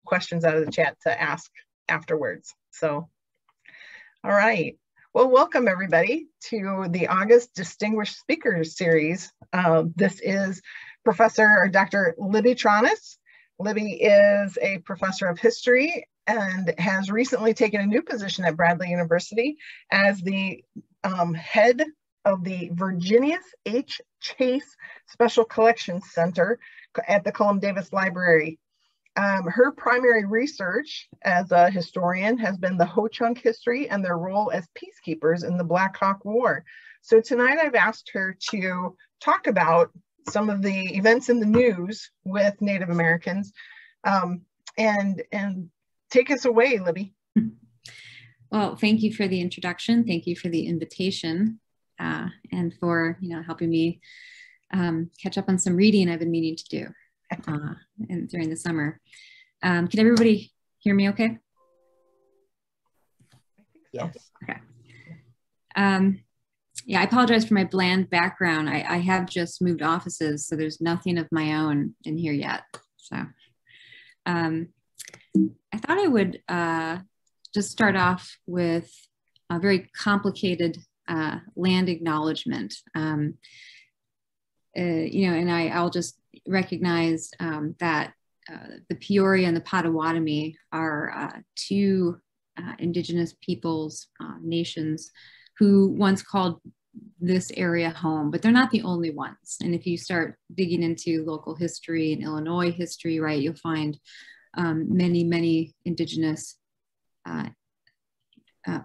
questions out of the chat to ask afterwards. So, all right. Well, welcome everybody to the August Distinguished Speakers Series. This is Professor Dr. Libby Tronnes. Libby is a professor of history and has recently taken a new position at Bradley University as the head of the Virginius H. Chase Special Collections Center at the Cullum Davis Library. Her primary research as a historian has been the Ho-Chunk history and their role as peacekeepers in the Black Hawk War. So tonight I've asked her to talk about some of the events in the news with Native Americans and take us away, Libby. Well, thank you for the introduction. Thank you for the invitation and for helping me catch up on some reading I've been meaning to do during the summer. Can everybody hear me okay? Yes. Okay. Yeah, I apologize for my bland background. I have just moved offices, so there's nothing of my own in here yet. So I thought I would just start off with a very complicated land acknowledgement. And I'll just recognize that the Peoria and the Potawatomi are two indigenous peoples, nations who once called this area home, but they're not the only ones. And if you start digging into local history and Illinois history, right, you'll find many indigenous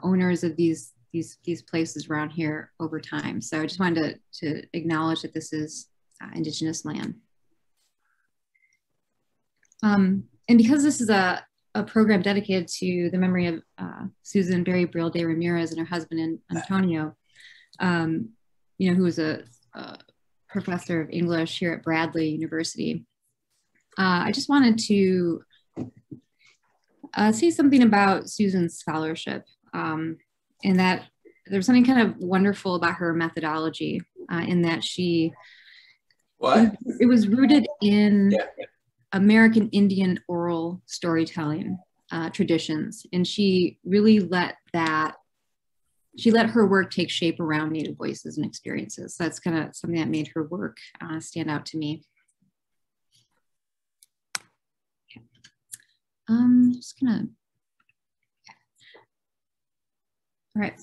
owners of these places around here over time. So I just wanted to acknowledge that this is indigenous land. And because this is a program dedicated to the memory of Susan Berry Brill de Ramirez and her husband Antonio, who was a professor of English here at Bradley University. I just wanted to say something about Susan's scholarship, and that there's something kind of wonderful about her methodology in that it was rooted in American Indian oral storytelling traditions, and she really let her work take shape around Native voices and experiences. So that's kind of something that made her work stand out to me. Okay. Just gonna. All right.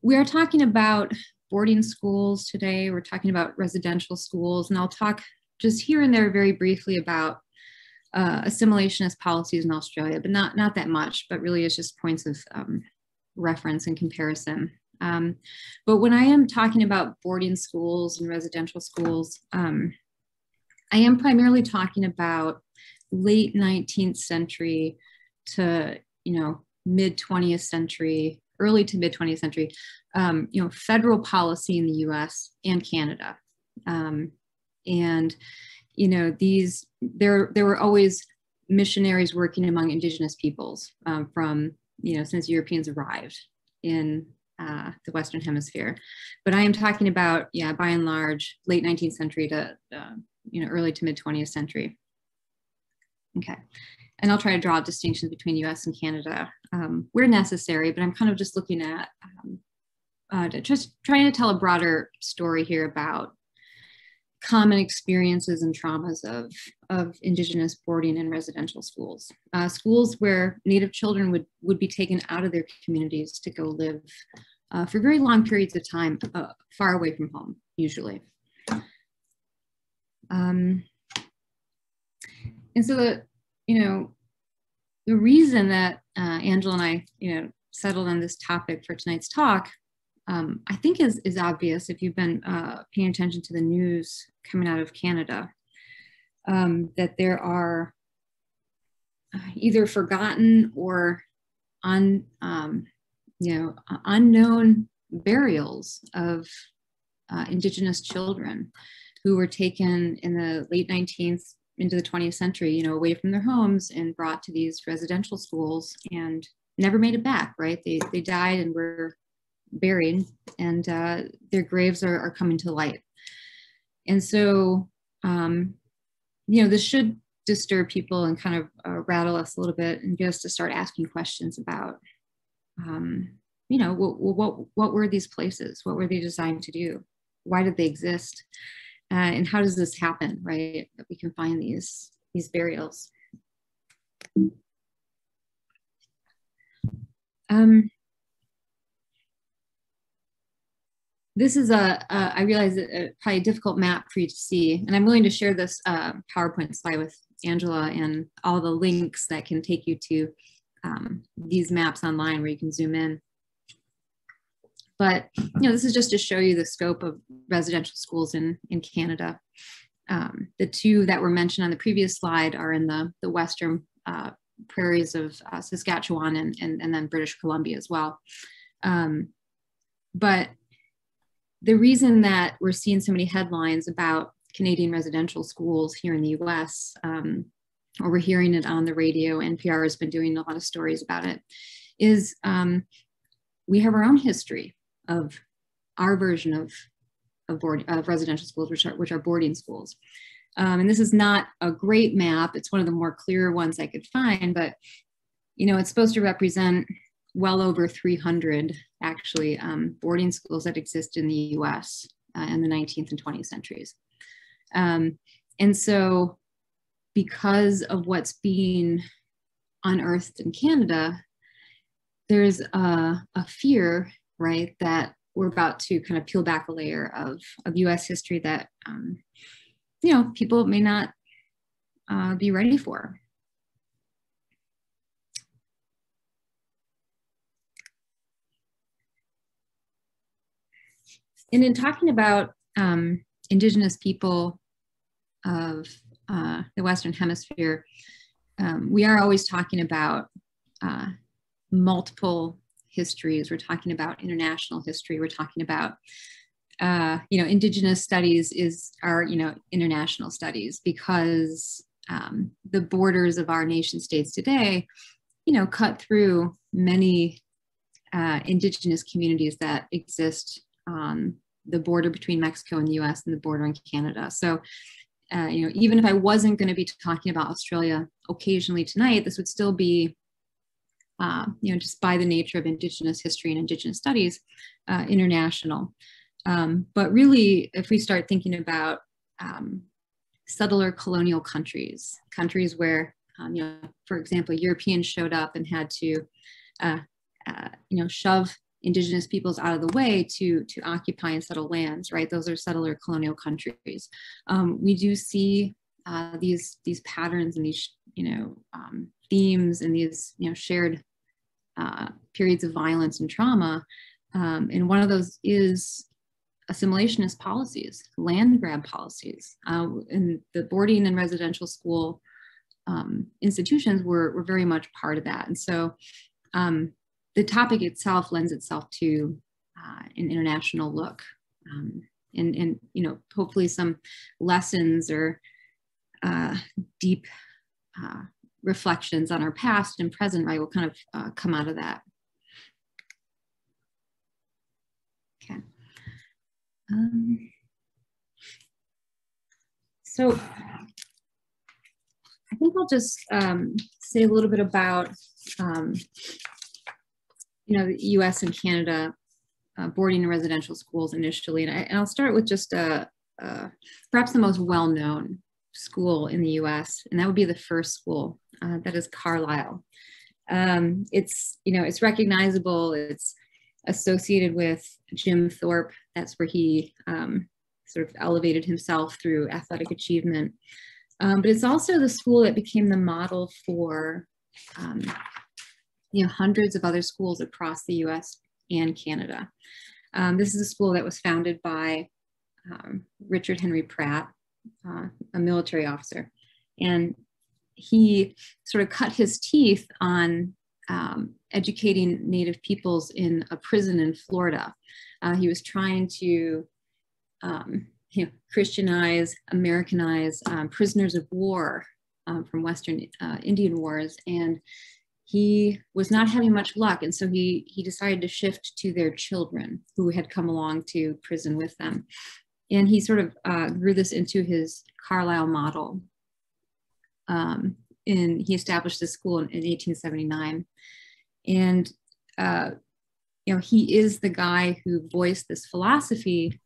We are talking about boarding schools today. We're talking about residential schools, and I'll talk just here and there very briefly about assimilationist policies in Australia, but not that much, but really it's just points of reference and comparison. But when I am talking about boarding schools and residential schools, I am primarily talking about late 19th century to mid 20th century, early to mid 20th century, federal policy in the U.S. and Canada, there were always missionaries working among indigenous peoples since Europeans arrived in the Western Hemisphere. But I am talking about, by and large, late 19th century to early to mid 20th century. Okay. And I'll try to draw distinctions between US and Canada where necessary, but I'm kind of just looking at just trying to tell a broader story here about common experiences and traumas of indigenous boarding and residential schools. Schools where Native children would be taken out of their communities to go live for very long periods of time, far away from home, usually. And so the reason that Angela and I, settled on this topic for tonight's talk, I think is obvious if you've been paying attention to the news coming out of Canada, that there are either forgotten or unknown burials of indigenous children who were taken in the late 19th into the 20th century, away from their homes and brought to these residential schools and never made it back, right? They died and were buried, and their graves are coming to light. And so, this should to stir people and kind of rattle us a little bit and get us to start asking questions about, you know, what were these places? What were they designed to do? Why did they exist? And how does this happen, right? That we can find these burials. This is I realize, probably a difficult map for you to see, and I'm willing to share this PowerPoint slide with Angela and all the links that can take you to these maps online where you can zoom in. But, you know, this is just to show you the scope of residential schools in Canada. The two that were mentioned on the previous slide are in the western prairies of Saskatchewan and then British Columbia as well. But the reason that we're seeing so many headlines about Canadian residential schools here in the US, or we're hearing it on the radio, NPR has been doing a lot of stories about it, is we have our own history of our version of residential schools, which are boarding schools. And this is not a great map. It's one of the more clear ones I could find, but, you know, it's supposed to represent well over 300 actually boarding schools that exist in the US in the 19th and 20th centuries. And so because of what's being unearthed in Canada, there's a fear, right, that we're about to kind of peel back a layer of US history that, you know, people may not be ready for. And in talking about Indigenous people of the Western Hemisphere, we are always talking about multiple histories. We're talking about international history. We're talking about, you know, Indigenous studies are, you know, international studies, because the borders of our nation states today, you know, cut through many Indigenous communities that exist on the border between Mexico and the US and the border in Canada. So, you know, even if I wasn't going to be talking about Australia occasionally tonight, this would still be, you know, just by the nature of Indigenous history and Indigenous studies, international. But really, if we start thinking about settler colonial countries where, you know, for example, Europeans showed up and had to, you know, shove Indigenous peoples out of the way to occupy and settle lands, right? Those are settler colonial countries. We do see these patterns and these, you know, themes and these, you know, shared periods of violence and trauma. And one of those is assimilationist policies, land grab policies. And the boarding and residential school institutions were very much part of that. And so the topic itself lends itself to an international look, and you know, hopefully some lessons or deep reflections on our past and present, right, will kind of come out of that. Okay. So I think I'll just say a little bit about you know, the US and Canada boarding and residential schools initially. And I'll start with just perhaps the most well-known school in the US, and that would be the first school, that is Carlisle. It's, you know, it's recognizable, it's associated with Jim Thorpe. That's where he sort of elevated himself through athletic achievement. But it's also the school that became the model for you know, hundreds of other schools across the US and Canada. This is a school that was founded by Richard Henry Pratt, a military officer. And he sort of cut his teeth on educating Native peoples in a prison in Florida. He was trying to you know, Christianize, Americanize prisoners of war from Western Indian wars. And he was not having much luck, and so he decided to shift to their children who had come along to prison with them. And he sort of grew this into his Carlisle model He established this school in 1879. And, you know, he is the guy who voiced this philosophy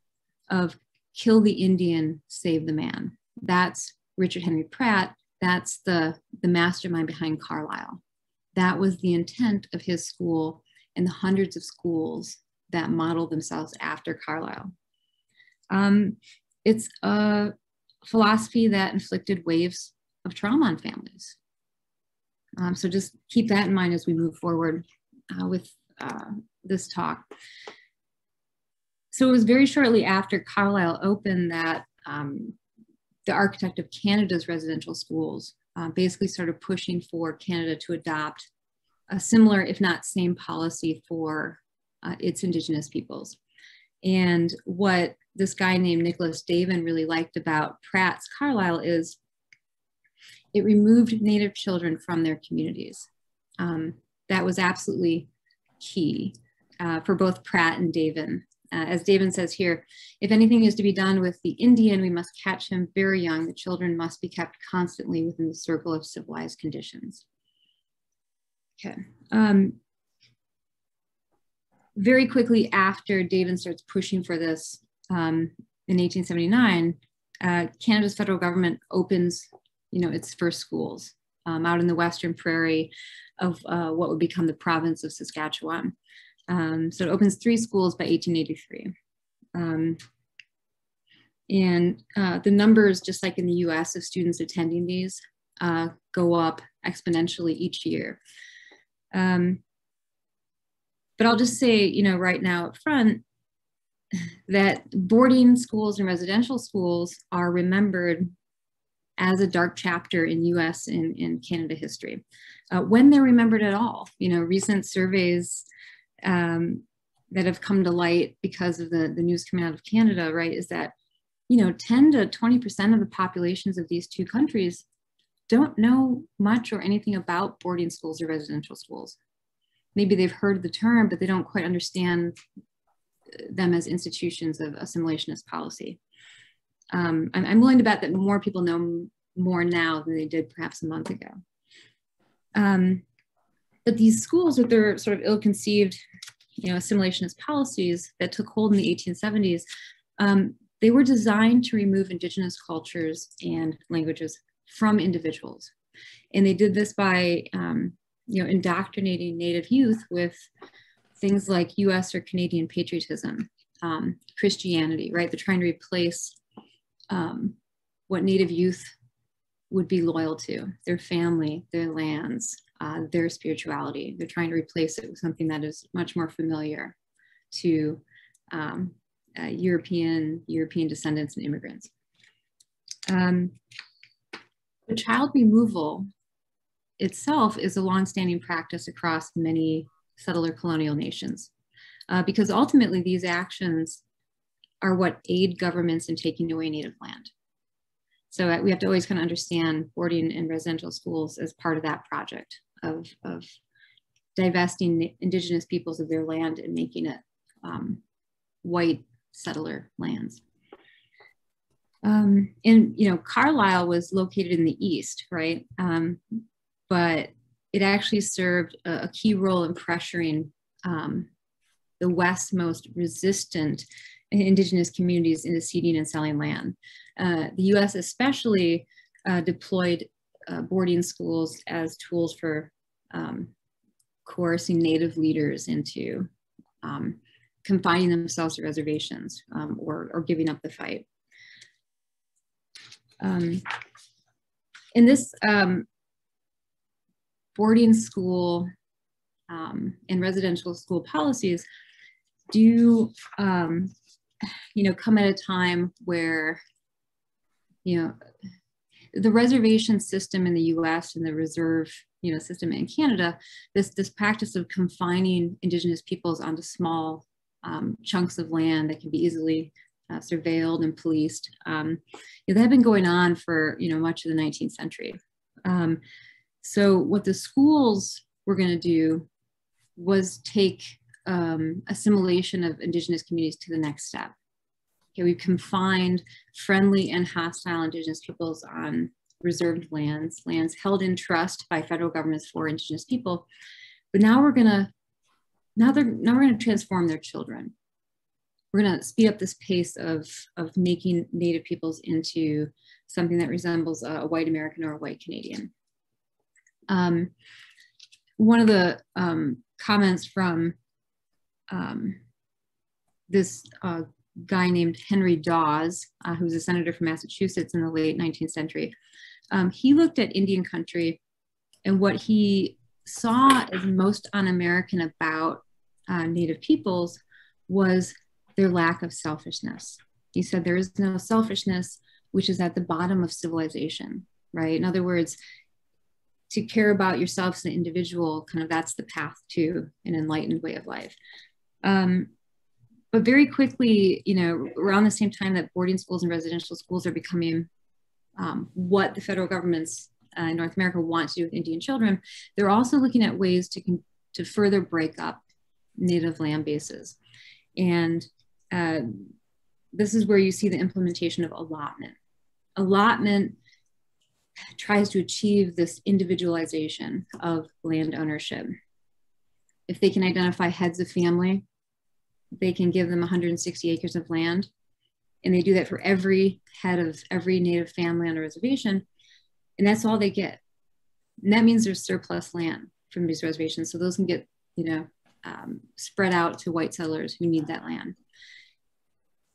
of kill the Indian, save the man. That's Richard Henry Pratt. That's the mastermind behind Carlisle. That was the intent of his school and the hundreds of schools that modeled themselves after Carlisle. It's a philosophy that inflicted waves of trauma on families. So just keep that in mind as we move forward with this talk. So it was very shortly after Carlisle opened that the architect of Canada's residential schools basically started pushing for Canada to adopt a similar, if not same, policy for its Indigenous peoples. And what this guy named Nicholas Davin really liked about Pratt's Carlisle is it removed Native children from their communities. That was absolutely key for both Pratt and Davin. As Davin says here, if anything is to be done with the Indian, we must catch him very young. The children must be kept constantly within the circle of civilized conditions. Okay. Very quickly after Davin starts pushing for this in 1879, Canada's federal government opens, you know, its first schools out in the Western Prairie of what would become the province of Saskatchewan. So it opens 3 schools by 1883. And the numbers, just like in the US, of students attending these go up exponentially each year. But I'll just say, you know, right now up front, that boarding schools and residential schools are remembered as a dark chapter in US and Canada history, when they're remembered at all. You know, recent surveys that have come to light because of the news coming out of Canada, right, is that, you know, 10 to 20% of the populations of these 2 countries don't know much or anything about boarding schools or residential schools. Maybe they've heard the term, but they don't quite understand them as institutions of assimilationist policy. I'm willing to bet that more people know more now than they did perhaps a month ago. But these schools with their sort of ill-conceived, you know, assimilationist policies that took hold in the 1870s, they were designed to remove Indigenous cultures and languages from individuals. And they did this by, you know, indoctrinating Native youth with things like US or Canadian patriotism, Christianity, right? They're trying to replace what Native youth would be loyal to, their family, their lands, their spirituality. They're trying to replace it with something that is much more familiar to European descendants and immigrants. The child removal itself is a longstanding practice across many settler colonial nations, because ultimately these actions are what aid governments in taking away Native land. So we have to always kind of understand boarding and residential schools as part of that project of divesting Indigenous peoples of their land and making it white settler lands. And, you know, Carlisle was located in the east, right? But it actually served a key role in pressuring the West's most resistant Indigenous communities into ceding and selling land. The US especially deployed boarding schools as tools for coercing Native leaders into confining themselves to reservations or giving up the fight. In this boarding school and residential school policies do, you know, come at a time where, you know, the reservation system in the US and the reserve, you know, system in Canada, this practice of confining Indigenous peoples onto small chunks of land that can be easily surveilled and policed, that had been going on for, you know, much of the 19th century. So what the schools were going to do was take assimilation of Indigenous communities to the next step. Okay, we confined friendly and hostile Indigenous peoples on reserved lands, lands held in trust by federal governments for Indigenous people. But now we're gonna transform their children. We're gonna speed up this pace of making Native peoples into something that resembles a white American or a white Canadian. One of the comments from this guy named Henry Dawes, who's a senator from Massachusetts in the late 19th century, he looked at Indian country, and what he saw as most un-American about Native peoples was their lack of selfishness. He said there is no selfishness, which is at the bottom of civilization, right? In other words, to care about yourself as an individual, kind of that's the path to an enlightened way of life. But very quickly, you know, around the same time that boarding schools and residential schools are becoming what the federal governments in North America want to do with Indian children, they're also looking at ways to further break up Native land bases. And this is where you see the implementation of allotment. Allotment tries to achieve this individualization of land ownership. If they can identify heads of family, they can give them 160 acres of land. And they do that for every head of every Native family on a reservation. And that's all they get. And that means there's surplus land from these reservations. So those can get, you know, spread out to white settlers who need that land.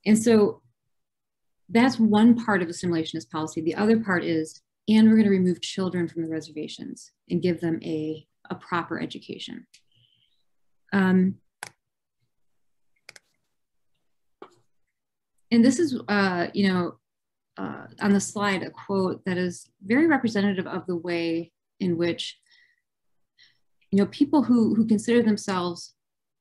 And so that's one part of assimilationist policy. The other part is, and we're going to remove children from the reservations and give them a proper education. And this is, you know, on the slide, a quote that is very representative of the way in which, you know, people who consider themselves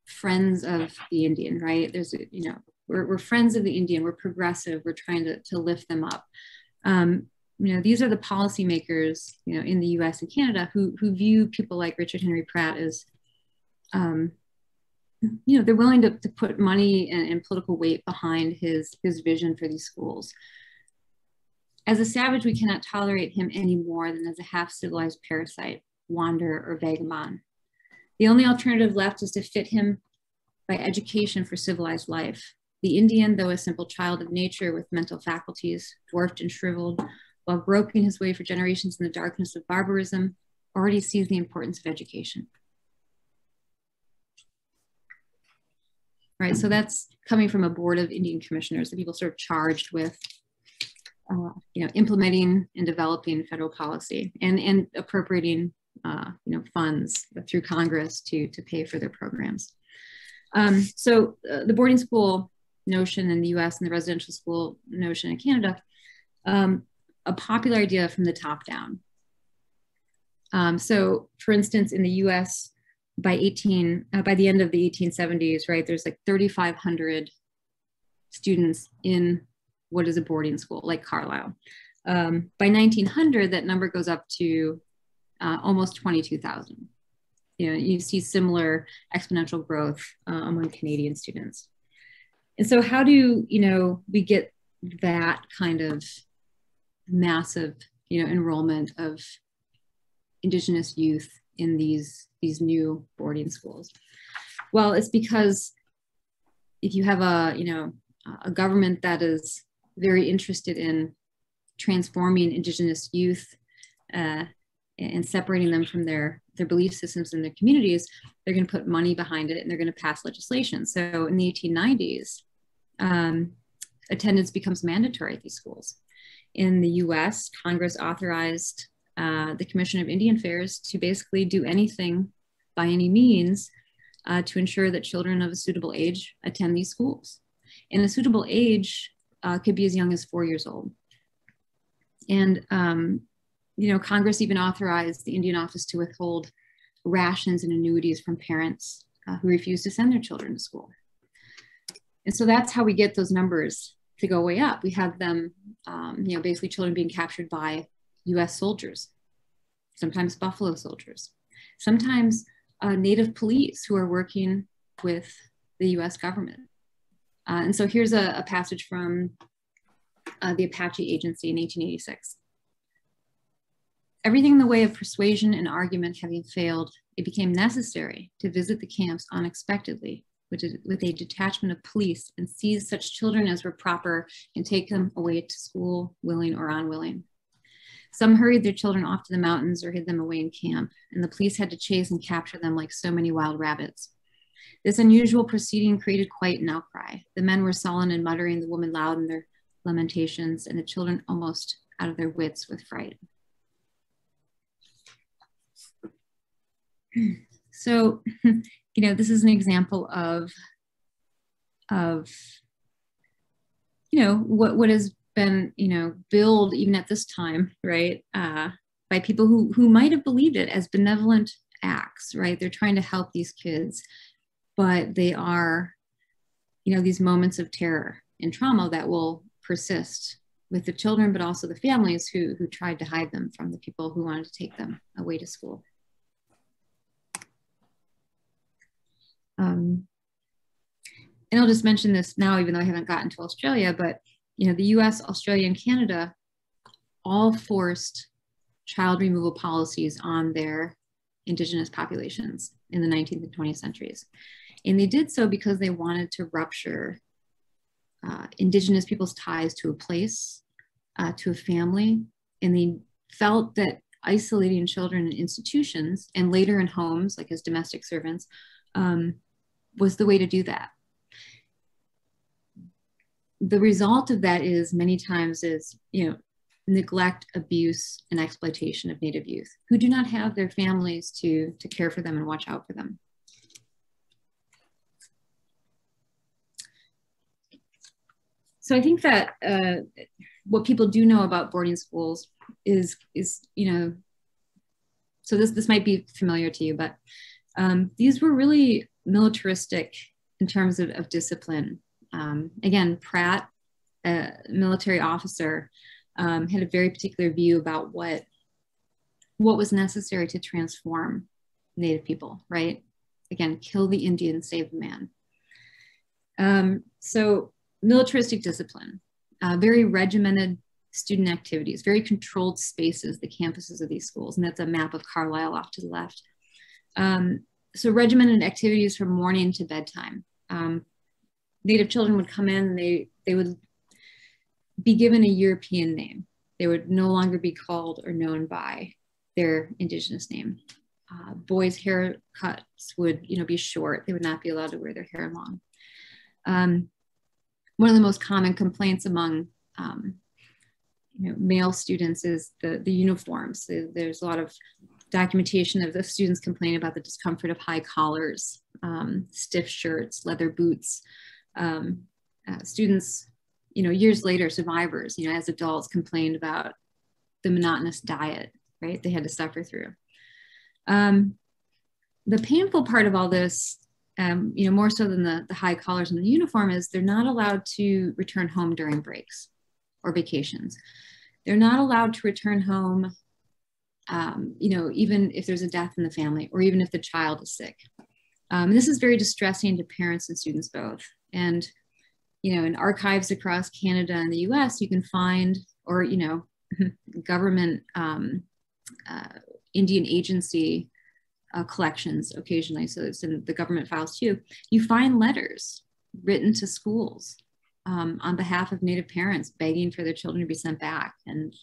friends of the Indian, right? There's, you know, we're friends of the Indian, we're progressive, we're trying to lift them up. You know, these are the policymakers, you know, in the US and Canada who view people like Richard Henry Pratt as, you know, they're willing to put money and political weight behind his vision for these schools. As a savage, we cannot tolerate him any more than as a half-civilized parasite, wanderer, or vagabond. The only alternative left is to fit him by education for civilized life. The Indian, though a simple child of nature with mental faculties, dwarfed and shriveled, while groping his way for generations in the darkness of barbarism, already sees the importance of education. Right, so that's coming from a board of Indian commissioners, the people sort of charged with you know, implementing and developing federal policy and appropriating you know, funds through Congress to pay for their programs. So the boarding school notion in the US and the residential school notion in Canada, a popular idea from the top down. So for instance, in the US, by the end of the 1870s, right, there's like 3,500 students in what is a boarding school, like Carlisle. By 1900, that number goes up to almost 22,000. You know, you see similar exponential growth among Canadian students. And so how do, you know, we get that kind of massive, you know, enrollment of Indigenous youth in these new boarding schools? Well, it's because if you have a, you know, a government that is very interested in transforming Indigenous youth and separating them from their belief systems and their communities, they're going to put money behind it and they're going to pass legislation. So in the 1890s, attendance becomes mandatory at these schools. In the US, Congress authorized the Commission of Indian Affairs to basically do anything by any means to ensure that children of a suitable age attend these schools. And a suitable age could be as young as 4 years old. And, you know, Congress even authorized the Indian Office to withhold rations and annuities from parents who refuse to send their children to school. And so that's how we get those numbers to go way up. We have them, you know, basically children being captured by US soldiers, sometimes Buffalo soldiers, sometimes Native police who are working with the US government. And so here's a passage from the Apache Agency in 1886. everything in the way of persuasion and argument having failed, it became necessary to visit the camps unexpectedly with a detachment of police and seize such children as were proper and take them away to school, willing or unwilling. Some hurried their children off to the mountains or hid them away in camp, and the police had to chase and capture them like so many wild rabbits. This unusual proceeding created quite an outcry. The men were sullen and muttering, the women loud in their lamentations, and the children almost out of their wits with fright. So, this is an example of what has been, billed even at this time, right, by people who might have believed it as benevolent acts, right? They're trying to help these kids, but they are, these moments of terror and trauma that will persist with the children, but also the families who tried to hide them from the people who wanted to take them away to school. And I'll just mention this now, even though I haven't gotten to Australia, but the US, Australia, and Canada all forced child removal policies on their Indigenous populations in the 19th and 20th centuries. And they did so because they wanted to rupture Indigenous people's ties to a place, to a family, and they felt that isolating children in institutions and later in homes, like as domestic servants, was the way to do that. The result of that is many times is, neglect, abuse, and exploitation of Native youth who do not have their families to care for them and watch out for them. So I think that what people do know about boarding schools is so this might be familiar to you, but these were really militaristic in terms of discipline. Again, Pratt, a military officer, had a very particular view about what was necessary to transform Native people, right? Again, kill the Indian, save the man. So militaristic discipline, very regimented student activities, very controlled spaces, the campuses of these schools. And that's a map of Carlisle off to the left. So regimented activities from morning to bedtime. Native children would come in and they would be given a European name. They would no longer be called or known by their Indigenous name. Boys' haircuts would, be short. They would not be allowed to wear their hair long. One of the most common complaints among male students is the uniforms. There's a lot of documentation of the students complaining about the discomfort of high collars, stiff shirts, leather boots. Students, years later, survivors, as adults, complained about the monotonous diet, right, they had to suffer through. The painful part of all this, more so than the high collars and the uniform, is they're not allowed to return home during breaks or vacations. They're not allowed to return home, even if there's a death in the family or even if the child is sick. This is very distressing to parents and students both. And, in archives across Canada and the US, you can find, or, government Indian agency collections occasionally, so it's in the government files too, you find letters written to schools on behalf of Native parents begging for their children to be sent back, and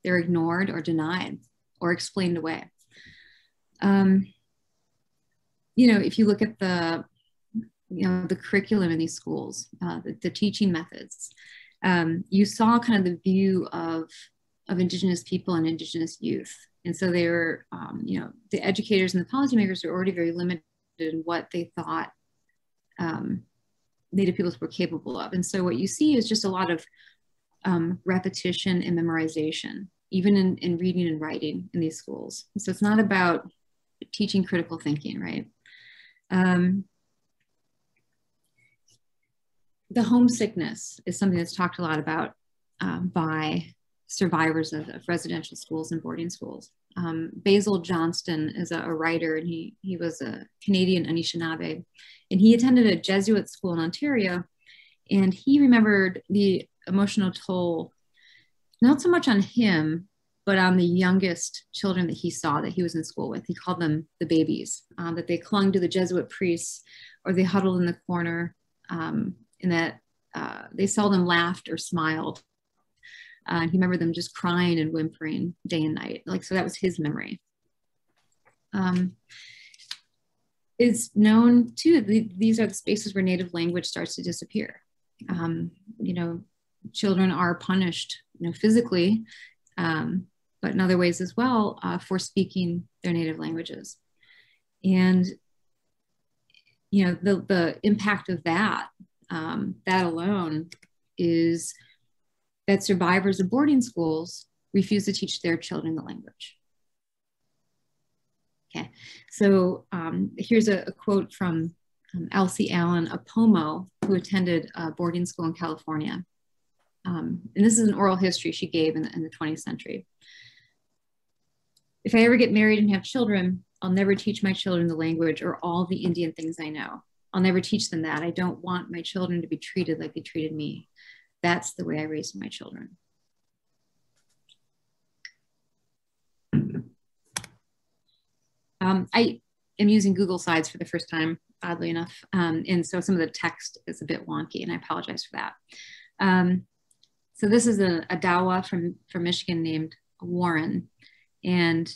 they're ignored or denied or explained away. If you look at the curriculum in these schools, the teaching methods, you saw kind of the view of Indigenous people and Indigenous youth. And so they were, the educators and the policymakers were already very limited in what they thought Native peoples were capable of. And so what you see is just a lot of repetition and memorization, even in reading and writing in these schools. So it's not about teaching critical thinking, right? The homesickness is something that's talked a lot about by survivors of residential schools and boarding schools. Basil Johnston is a writer, and he was a Canadian Anishinaabe, and he attended a Jesuit school in Ontario, and he remembered the emotional toll, not so much on him, but on the youngest children that he saw that he was in school with. He called them the babies, that they clung to the Jesuit priests or they huddled in the corner, and that they seldom laughed or smiled. He remembered them just crying and whimpering day and night. Like, so that was his memory. It's known too, these are the spaces where native language starts to disappear. You know, children are punished, you know, physically, but in other ways as well, for speaking their native languages. And, you know, the impact of that, that alone is that survivors of boarding schools refuse to teach their children the language. Okay, so here's a quote from Elsie Allen, a Pomo who attended a boarding school in California. And this is an oral history she gave in the 20th century. If I ever get married and have children, I'll never teach my children the language or all the Indian things I know. I'll never teach them that. I don't want my children to be treated like they treated me. That's the way I raised my children. I am using Google Slides for the first time, oddly enough. And so some of the text is a bit wonky, and I apologize for that. So this is a Dawa from Michigan named Warren, and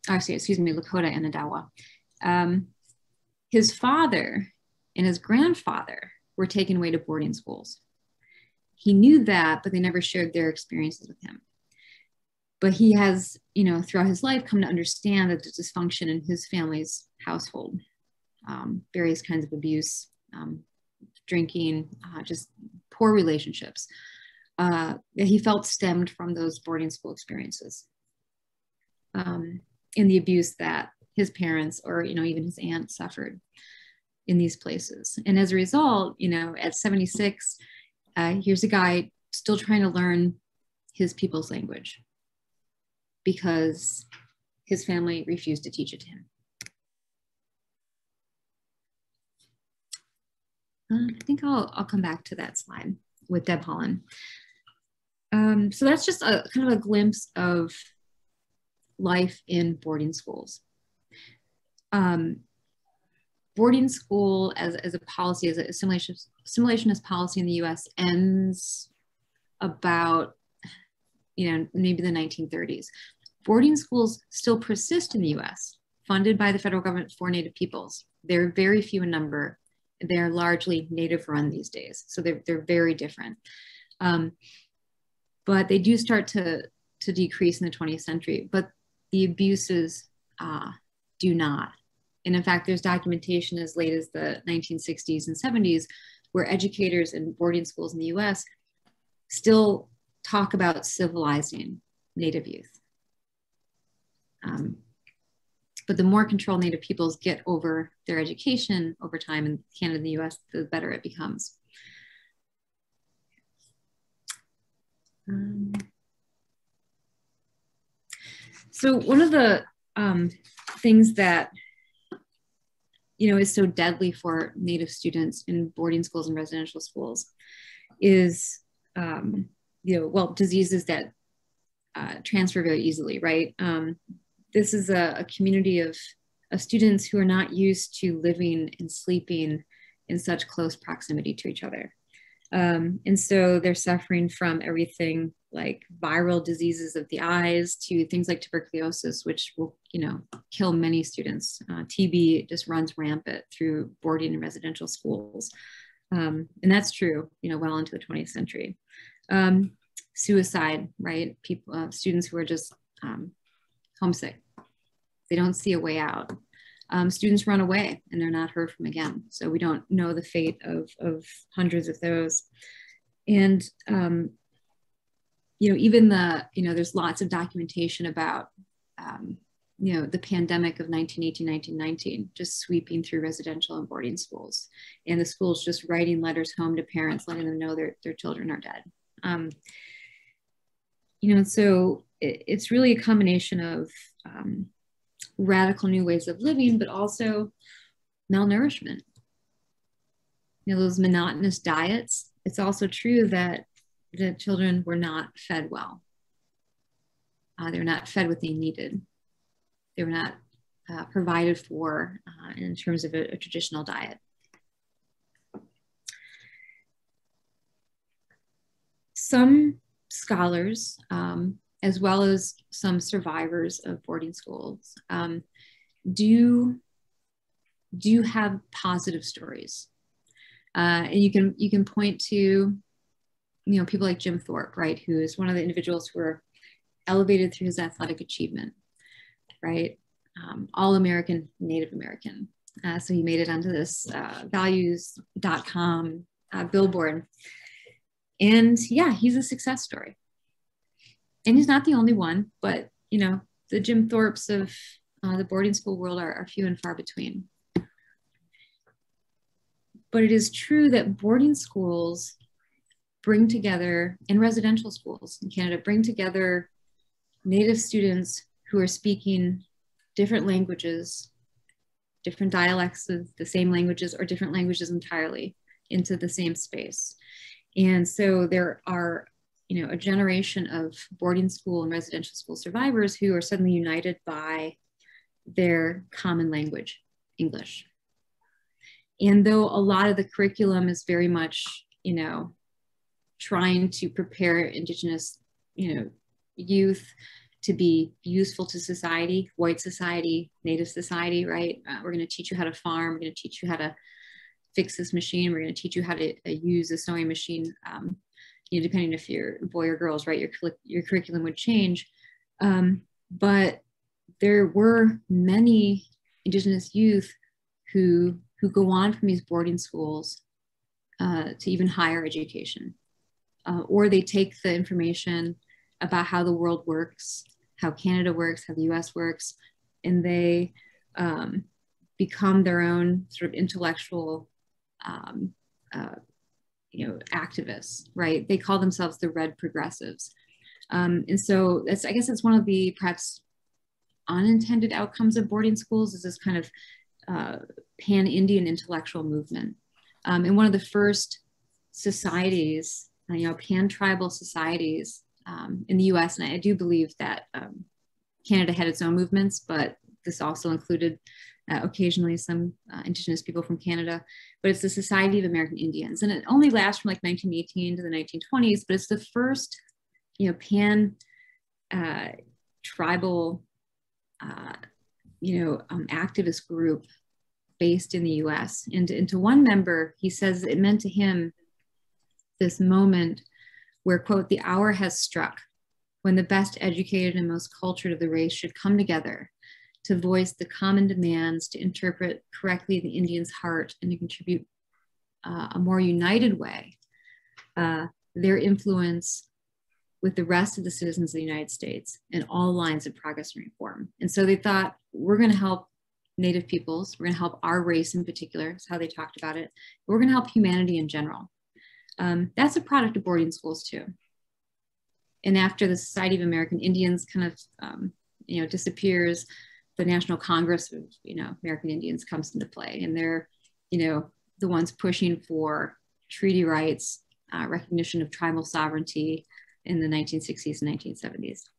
actually, excuse me, Lakota and a Dawa. His father and his grandfather were taken away to boarding schools. He knew that, but they never shared their experiences with him. But he has, you know, throughout his life come to understand that there's dysfunction in his family's household, various kinds of abuse, drinking, just poor relationships that he felt stemmed from those boarding school experiences, and the abuse that his parents or, you know, even his aunt suffered in these places. And as a result, you know, at 76, here's a guy still trying to learn his people's language because his family refused to teach it to him. I think I'll come back to that slide with Deb Holland. So that's just a kind of a glimpse of life in boarding schools. Boarding school as a policy, as a assimilationist policy in the US ends about, you know, maybe the 1930s. Boarding schools still persist in the US, funded by the federal government for Native peoples. They're very few in number. They're largely Native run these days. So they're very different. But they do start to decrease in the 20th century, but the abuses do not. And in fact, there's documentation as late as the 1960s and 70s where educators in boarding schools in the US still talk about civilizing Native youth. But the more control Native peoples get over their education over time in Canada and the US, the better it becomes. So one of the things that, you know, is so deadly for Native students in boarding schools and residential schools is, you know, well, diseases that transfer very easily, right? This is a community of students who are not used to living and sleeping in such close proximity to each other. And so they're suffering from everything like viral diseases of the eyes to things like tuberculosis, which will, you know, kill many students. TB just runs rampant through boarding and residential schools. And that's true, you know, well into the 20th century. Suicide, right? People, students who are just homesick. They don't see a way out. Students run away and they're not heard from again. So we don't know the fate of hundreds of those. And, you know, even there's lots of documentation about, you know, the pandemic of 1918, 1919, just sweeping through residential and boarding schools. And the schools just writing letters home to parents, letting them know their children are dead. You know, so it's really a combination of radical new ways of living, but also malnourishment. You know, those monotonous diets. It's also true that the children were not fed well. They were not fed what they needed. They were not provided for in terms of a traditional diet. Some scholars, as well as some survivors of boarding schools, do have positive stories. And you can point to, people like Jim Thorpe, right, who is one of the individuals who were elevated through his athletic achievement, right? All-American, Native American. So he made it onto this values.com billboard. And yeah, he's a success story. And he's not the only one, but the Jim Thorpes of the boarding school world are few and far between. But it is true that boarding schools bring together, and residential schools in Canada, bring together Native students who are speaking different languages, different dialects of the same languages, or different languages entirely into the same space. And so there are, a generation of boarding school and residential school survivors who are suddenly united by their common language, English. And though a lot of the curriculum is very much, trying to prepare Indigenous, youth to be useful to society, white society, Native society, right? We're going to teach you how to farm. We're going to teach you how to fix this machine. We're going to teach you how to use a sewing machine. Depending if you're boy or girls, right? Your curriculum would change. But there were many Indigenous youth who go on from these boarding schools to even higher education. Or they take the information about how the world works, how Canada works, how the US works, and they become their own sort of intellectual activists, right? They call themselves the Red Progressives. And so I guess it's one of the perhaps unintended outcomes of boarding schools, is this kind of pan-Indian intellectual movement. And one of the first societies, pan-tribal societies in the US, and I do believe that Canada had its own movements, but this also included occasionally some Indigenous people from Canada, but it's the Society of American Indians. And it only lasts from like 1918 to the 1920s, but it's the first, tribal, activist group based in the US. And to one member, he says it meant to him this moment where, quote, "the hour has struck when the best educated and most cultured of the race should come together to voice the common demands, to interpret correctly the Indian's heart, and to contribute a more united way their influence with the rest of the citizens of the United States in all lines of progress and reform." And so they thought, we're going to help Native peoples, we're going to help our race in particular, is how they talked about it, but we're going to help humanity in general. That's a product of boarding schools too. And after the Society of American Indians kind of disappears, the National Congress of American Indians comes into play, and they're the ones pushing for treaty rights, recognition of tribal sovereignty in the 1960s and 1970s.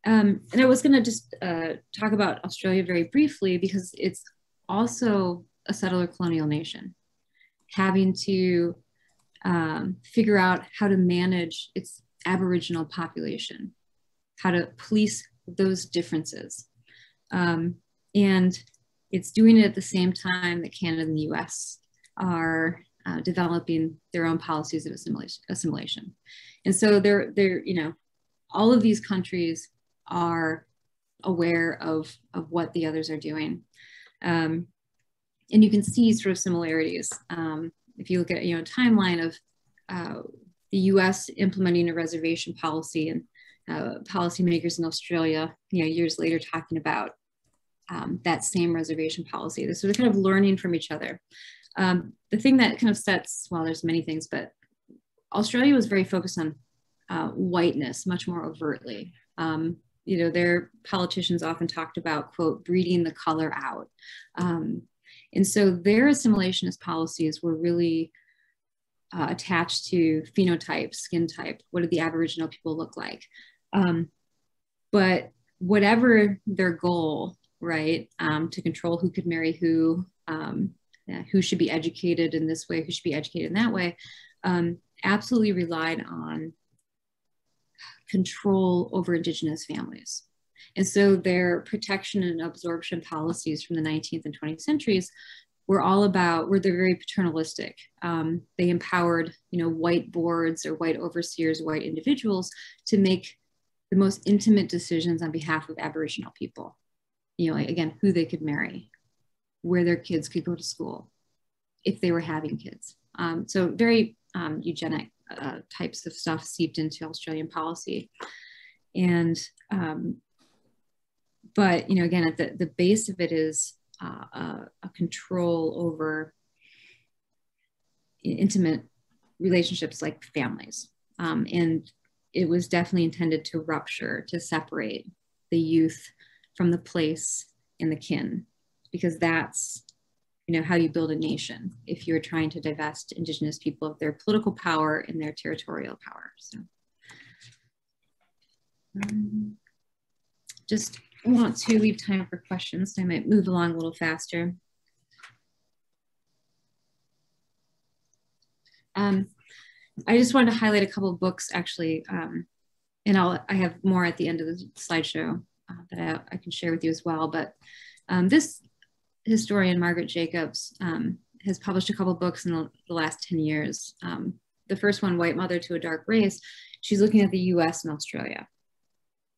And I was going to just talk about Australia very briefly, because it's also a settler colonial nation, having to figure out how to manage its Aboriginal population, how to police those differences. And it's doing it at the same time that Canada and the US are developing their own policies of assimilation. And so they're all of these countries are aware of what the others are doing. And you can see sort of similarities. If you look at a timeline of the US implementing a reservation policy, and policymakers in Australia, years later talking about that same reservation policy. They're sort of kind of learning from each other. The thing that kind of sets, well, there's many things, but Australia was very focused on whiteness much more overtly. Their politicians often talked about, quote, breeding the color out. And so their assimilationist policies were really attached to phenotype, skin type. What do the Aboriginal people look like? But whatever their goal, right, to control who could marry who should be educated in this way, who should be educated in that way, absolutely relied on control over Indigenous families. And so their protection and absorption policies from the 19th and 20th centuries were they're very paternalistic. They empowered, white boards or white overseers, white individuals to make the most intimate decisions on behalf of Aboriginal people. Again, who they could marry, where their kids could go to school, if they were having kids. So very eugenic types of stuff seeped into Australian policy. And, but, again, at the base of it is a control over intimate relationships like families. And it was definitely intended to rupture, to separate the youth from the place and the kin, because that's, how you build a nation if you're trying to divest Indigenous people of their political power and their territorial power. So just want to leave time for questions, so I might move along a little faster. I just wanted to highlight a couple of books, actually, and I have more at the end of the slideshow that I can share with you as well. But this historian, Margaret Jacobs, has published a couple of books in the last 10 years. The first one, White Mother to a Dark Race, she's looking at the US and Australia.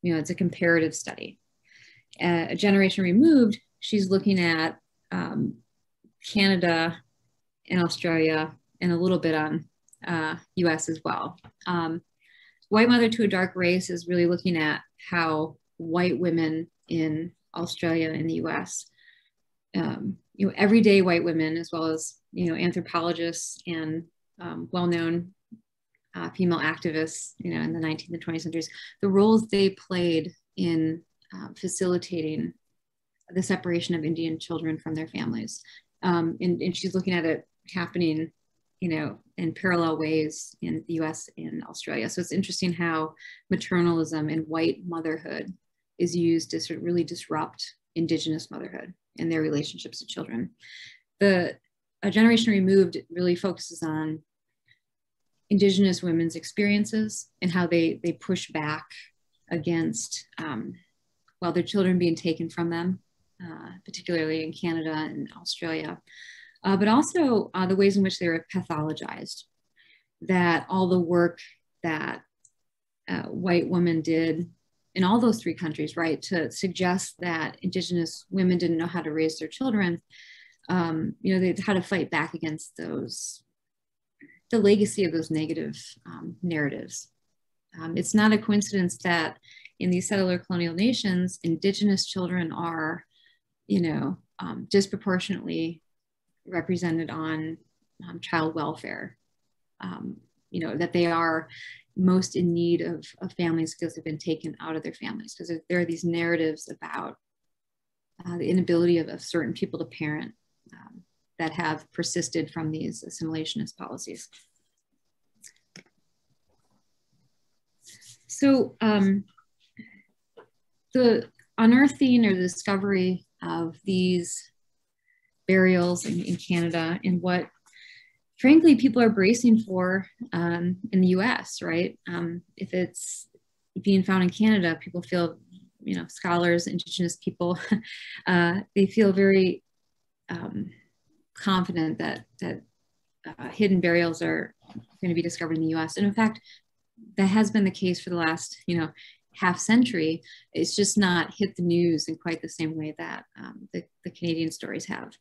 It's a comparative study. A Generation Removed, she's looking at Canada and Australia and a little bit on US as well. White Mother to a Dark Race is really looking at how white women in Australia and the US, everyday white women, as well as, anthropologists and well-known female activists, in the 19th and 20th centuries, the roles they played in facilitating the separation of Indian children from their families. And she's looking at it happening, in parallel ways in the US and Australia. So it's interesting how maternalism and white motherhood is used to sort of really disrupt Indigenous motherhood and their relationships to children. A Generation Removed really focuses on Indigenous women's experiences and how they push back against their children being taken from them, particularly in Canada and Australia, but also the ways in which they were pathologized, that all the work that white women did in all those three countries, right, to suggest that Indigenous women didn't know how to raise their children, they had to fight back against the legacy of those negative narratives. It's not a coincidence that in these settler colonial nations, Indigenous children are, disproportionately represented on child welfare, that they are most in need of families because they've been taken out of their families, because there are these narratives about the inability of certain people to parent that have persisted from these assimilationist policies. So the unearthing or the discovery of these burials in Canada and what, frankly, people are bracing for in the US, right? If it's being found in Canada, people feel, scholars, Indigenous people, they feel very confident that hidden burials are going to be discovered in the US. And in fact, that has been the case for the last, half century. It's just not hit the news in quite the same way that the Canadian stories have.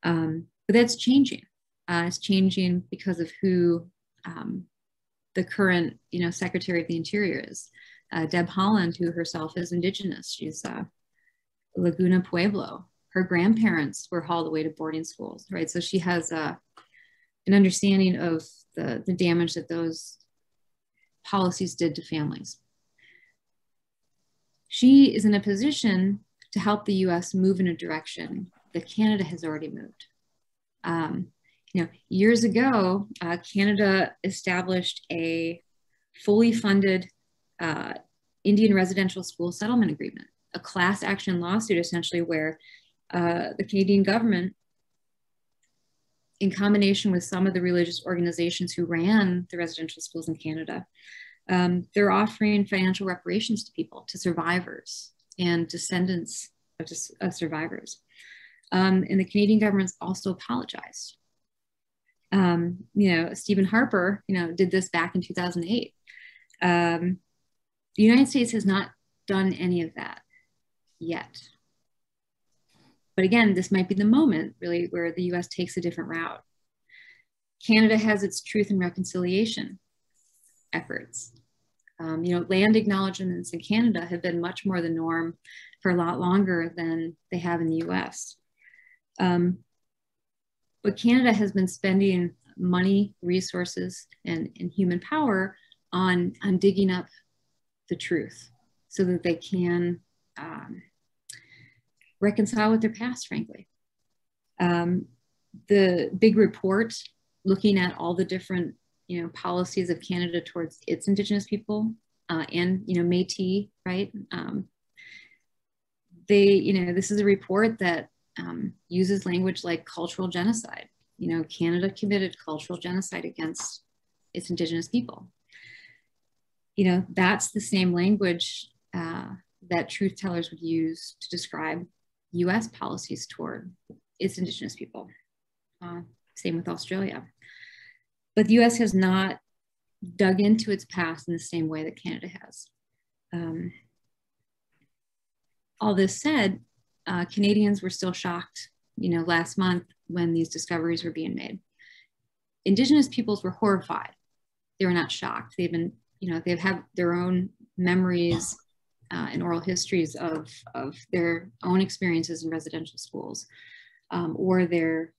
But that's changing. It's changing because of who the current, Secretary of the Interior is. Deb Haaland, who herself is Indigenous. She's Laguna Pueblo. Her grandparents were hauled away to boarding schools, right? So she has an understanding of the damage that those policies did to families. She is in a position to help the US move in a direction that Canada has already moved. Years ago, Canada established a fully funded Indian residential school settlement agreement, a class action lawsuit essentially where the Canadian government, in combination with some of the religious organizations who ran the residential schools in Canada, they're offering financial reparations to people, to survivors and descendants of survivors. And the Canadian government's also apologized. Stephen Harper, did this back in 2008. The United States has not done any of that yet. But again, this might be the moment really where the US takes a different route. Canada has its truth and reconciliation efforts. Land acknowledgements in Canada have been much more the norm for a lot longer than they have in the US. But Canada has been spending money, resources, and human power on digging up the truth so that they can reconcile with their past, frankly. The big report looking at all the different policies of Canada towards its Indigenous people and Métis, right? This is a report that uses language like cultural genocide. Canada committed cultural genocide against its Indigenous people. That's the same language that truth tellers would use to describe US policies toward its Indigenous people. Same with Australia. But the US has not dug into its past in the same way that Canada has. All this said, Canadians were still shocked, last month when these discoveries were being made. Indigenous peoples were horrified. They were not shocked. They've had their own memories and oral histories of their own experiences in residential schools or their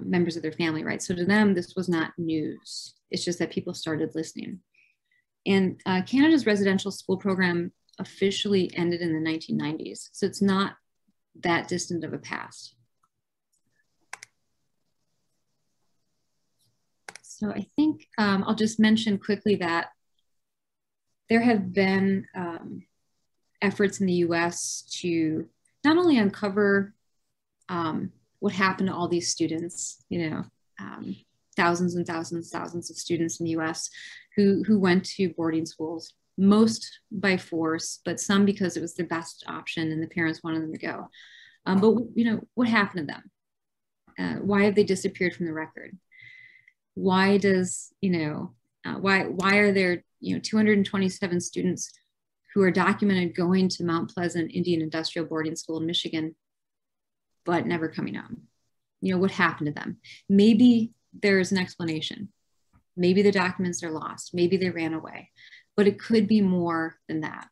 members of their family, right? So to them, this was not news. It's just that people started listening. And Canada's residential school program officially ended in the 1990s. So it's not that distant of a past. So I think I'll just mention quickly that there have been efforts in the US to not only uncover what happened to all these students, thousands and thousands of students in the US who went to boarding schools, most by force, but some because it was the best option and the parents wanted them to go. But what happened to them? Why have they disappeared from the record? Why does, why are there 227 students who are documented going to Mount Pleasant Indian Industrial Boarding School in Michigan, but never coming home? What happened to them? Maybe there's an explanation. Maybe the documents are lost. Maybe they ran away, but it could be more than that.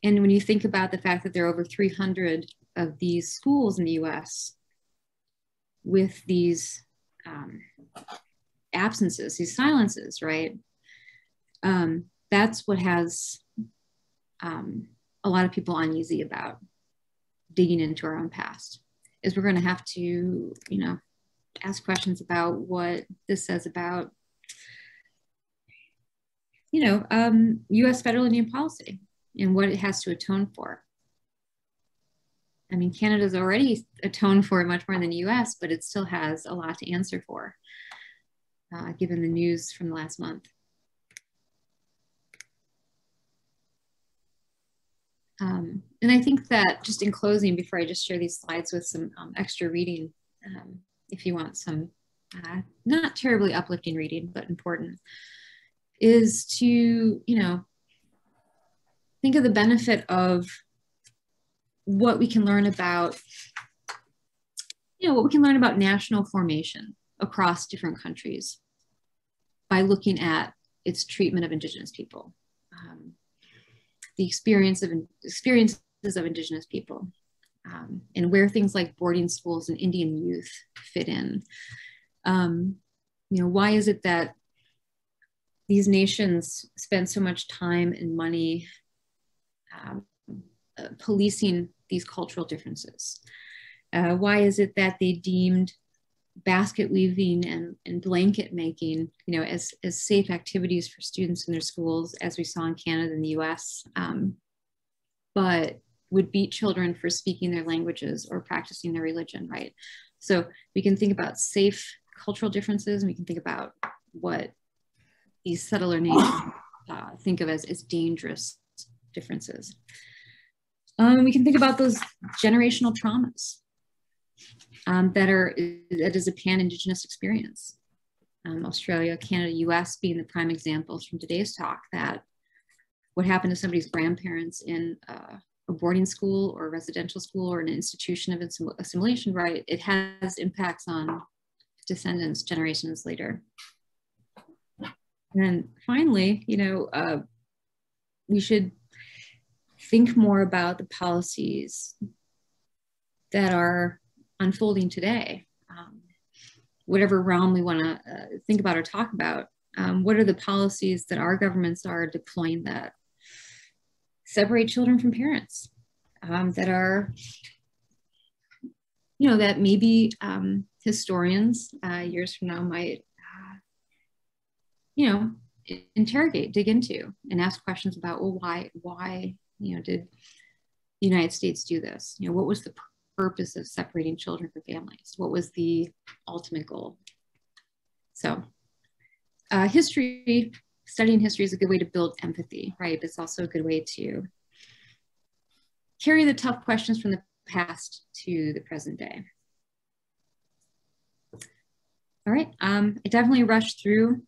And when you think about the fact that there are over 300 of these schools in the US with these absences, these silences, right? That's what has a lot of people uneasy about digging into our own past, is we're going to have to, ask questions about what this says about, US federal Indian policy and what it has to atone for. I mean, Canada's already atoned for it much more than the US, but it still has a lot to answer for, given the news from the last month. And I think that just in closing, before I just share these slides with some extra reading, if you want some not terribly uplifting reading, but important, is to, think of the benefit of what we can learn about, what we can learn about national formation across different countries by looking at its treatment of Indigenous people. The experiences of Indigenous people, and where things like boarding schools and Indian youth fit in. Why is it that these nations spend so much time and money policing these cultural differences? Why is it that they deemed basket weaving and blanket making, you know, as safe activities for students in their schools, as we saw in Canada and the US, but would beat children for speaking their languages or practicing their religion, right? So we can think about safe cultural differences, and we can think about what these settler nations think of as dangerous differences. We can think about those generational traumas that is a pan-Indigenous experience. Australia, Canada, US being the prime examples from today's talk, that what happened to somebody's grandparents in a boarding school or a residential school or an institution of assimilation, right? It has impacts on descendants generations later. And finally, you know, we should think more about the policies that are unfolding today. Whatever realm we want to think about or talk about, what are the policies that our governments are deploying that separate children from parents, that are, you know, that maybe historians years from now might, you know, interrogate, dig into, and ask questions about, well, why, you know, did the United States do this? You know, what was the purpose of separating children from families? What was the ultimate goal? So studying history is a good way to build empathy, right? But it's also a good way to carry the tough questions from the past to the present day. All right, I definitely rushed through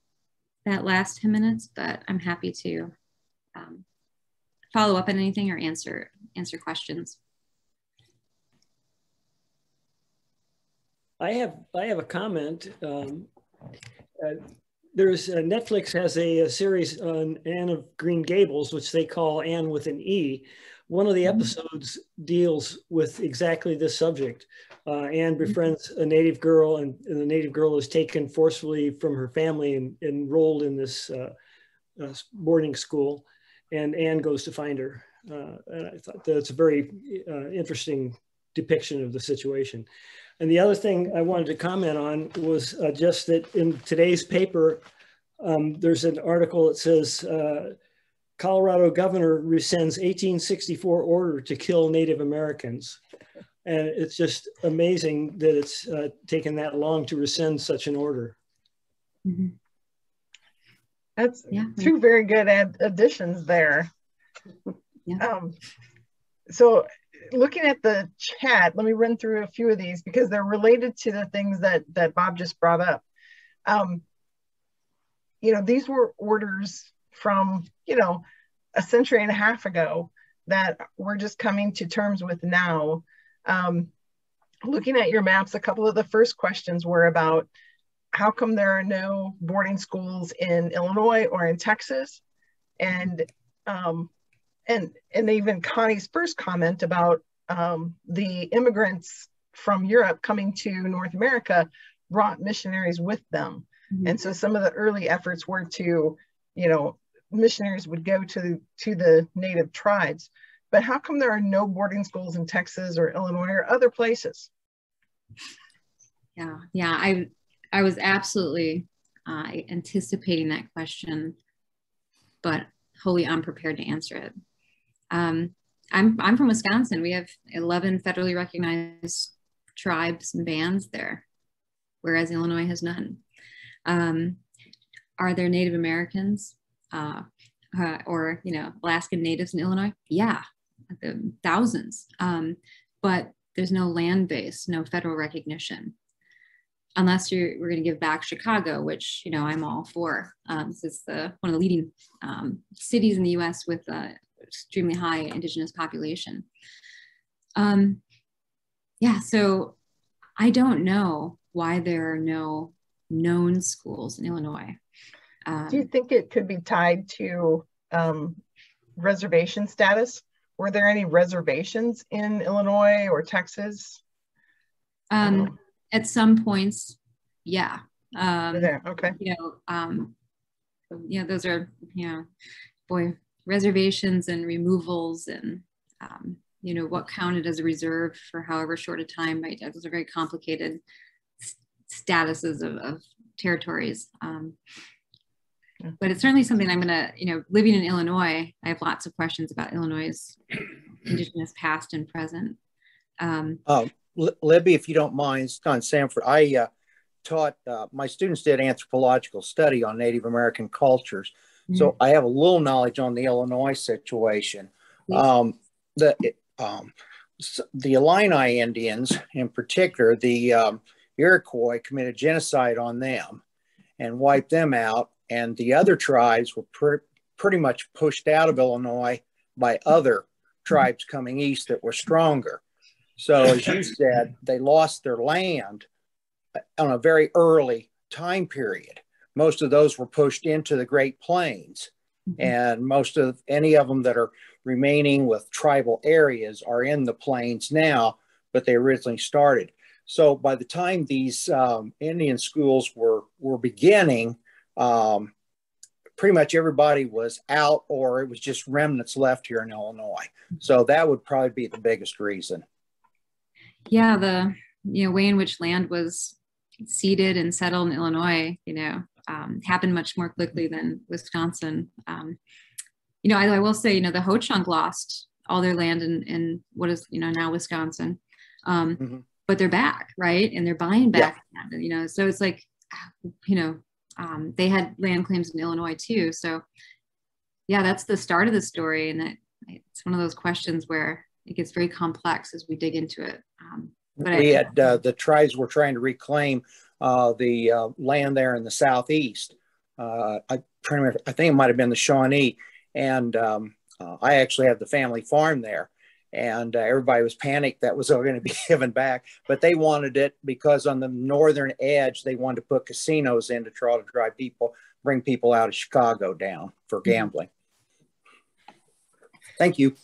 that last 10 minutes, but I'm happy to follow up on anything or answer questions. I have a comment. There's Netflix has a series on Anne of Green Gables, which they call Anne with an E. One of the episodes deals with exactly this subject. Anne befriends a native girl, and the native girl is taken forcefully from her family and enrolled in this boarding school, and Anne goes to find her. And I thought that's a very interesting depiction of the situation. And the other thing I wanted to comment on was just that in today's paper, there's an article that says, Colorado governor rescinds 1864 order to kill Native Americans. And it's just amazing that it's taken that long to rescind such an order. Mm-hmm. That's two very good additions there. Yeah. So looking at the chat, let me run through a few of these because they're related to the things that Bob just brought up. You know, these were orders from, you know, a century and a half ago that we're just coming to terms with now. Looking at your maps, a couple of the first questions were about how come there are no boarding schools in Illinois or in Texas? And even Connie's first comment about the immigrants from Europe coming to North America brought missionaries with them. Mm-hmm. And so some of the early efforts were to, you know, missionaries would go to the native tribes. But how come there are no boarding schools in Texas or Illinois or other places? Yeah, I was absolutely anticipating that question, but wholly unprepared to answer it. I'm from Wisconsin. We have 11 federally recognized tribes and bands there, whereas Illinois has none. Are there Native Americans or, you know, Alaskan Natives in Illinois? Yeah, thousands. But there's no land base, no federal recognition. Unless we're going to give back Chicago, which, you know, I'm all for. This is one of the leading cities in the U.S. with extremely high Indigenous population. Yeah, so I don't know why there are no known schools in Illinois. Do you think it could be tied to reservation status? Were there any reservations in Illinois or Texas? At some points, yeah. There, okay. You know, those are, you know, boy, reservations and removals and, you know, what counted as a reserve for however short a time, right? Those are very complicated statuses of territories. But it's certainly something I'm gonna, living in Illinois, I have lots of questions about Illinois' Indigenous past and present. Libby, if you don't mind, it's on Sanford. I taught, my students did anthropological study on Native American cultures. So I have a little knowledge on the Illinois situation. The Illini Indians in particular, the Iroquois committed genocide on them and wiped them out. And the other tribes were pretty much pushed out of Illinois by other tribes coming east that were stronger. So as you said, they lost their land on a very early time period. Most of those were pushed into the Great Plains, and most of any of them that are remaining with tribal areas are in the plains now, but they originally started. So by the time these Indian schools were beginning, pretty much everybody was out, or it was just remnants left here in Illinois. So that would probably be the biggest reason. Yeah, the way in which land was seeded and settled in Illinois, happened much more quickly than Wisconsin. I will say, the Ho-Chunk lost all their land in what is, now Wisconsin, but they're back, right? And they're buying back land, so it's like, they had land claims in Illinois too. So yeah, that's the start of the story. And it's one of those questions where it gets very complex as we dig into it. But we had the tribes were trying to reclaim the land there in the southeast. I think it might have been the Shawnee, and I actually have the family farm there, and everybody was panicked that was going to be given back, but they wanted it because on the northern edge they wanted to put casinos in to try to bring people out of Chicago down for gambling. Thank you.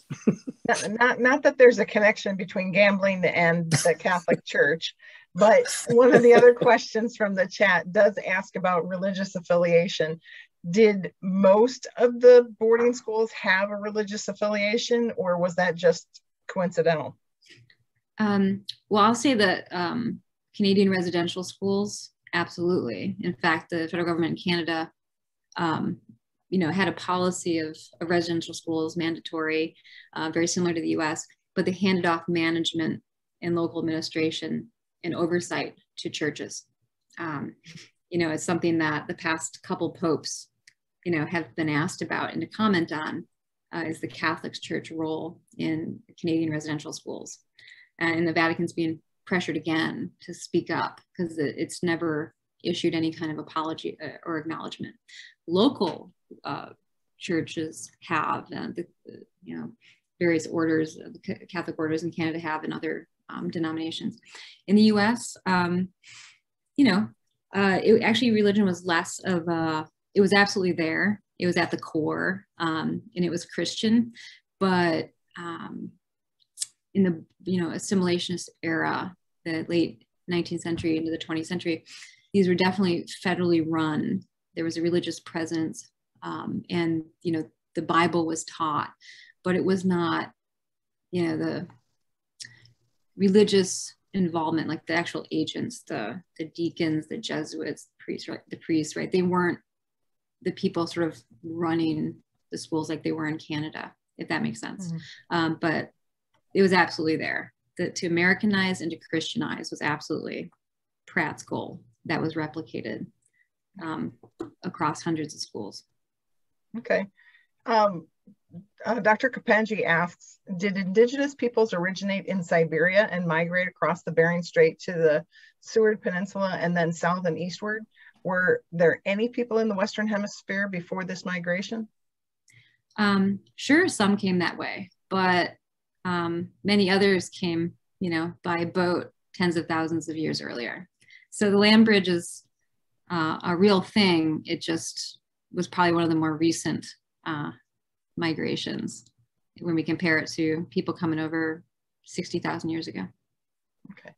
Not that there's a connection between gambling and the Catholic Church, but one of the other questions from the chat does ask about religious affiliation. Did most of the boarding schools have a religious affiliation, or was that just coincidental? Well, I'll say that Canadian residential schools, absolutely. In fact, the federal government in Canada had a policy of residential schools mandatory, very similar to the US, but they handed off management and local administration and oversight to churches. It's something that the past couple popes, have been asked about and to comment on is the Catholic Church role in Canadian residential schools. And the Vatican's being pressured again to speak up because it's never issued any kind of apology or acknowledgement. Local churches have, various orders, Catholic orders in Canada have, and other denominations. In the US, actually religion was less of it was absolutely there. It was at the core, and it was Christian, but in the assimilationist era, the late 19th century into the 20th century, these were definitely federally run. There was a religious presence, and the Bible was taught, but it was not, the religious involvement, like the actual agents, the deacons, the Jesuits, the priests, right? They weren't the people sort of running the schools like they were in Canada, if that makes sense. But it was absolutely there. To Americanize and to Christianize was absolutely Pratt's goal. That was replicated across hundreds of schools. Okay. Dr. Kapanji asks, did Indigenous peoples originate in Siberia and migrate across the Bering Strait to the Seward Peninsula and then south and eastward? Were there any people in the Western Hemisphere before this migration? Sure, some came that way, but many others came, by boat tens of thousands of years earlier. So the land bridge is a real thing. It just was probably one of the more recent migrations when we compare it to people coming over 60,000 years ago. Okay.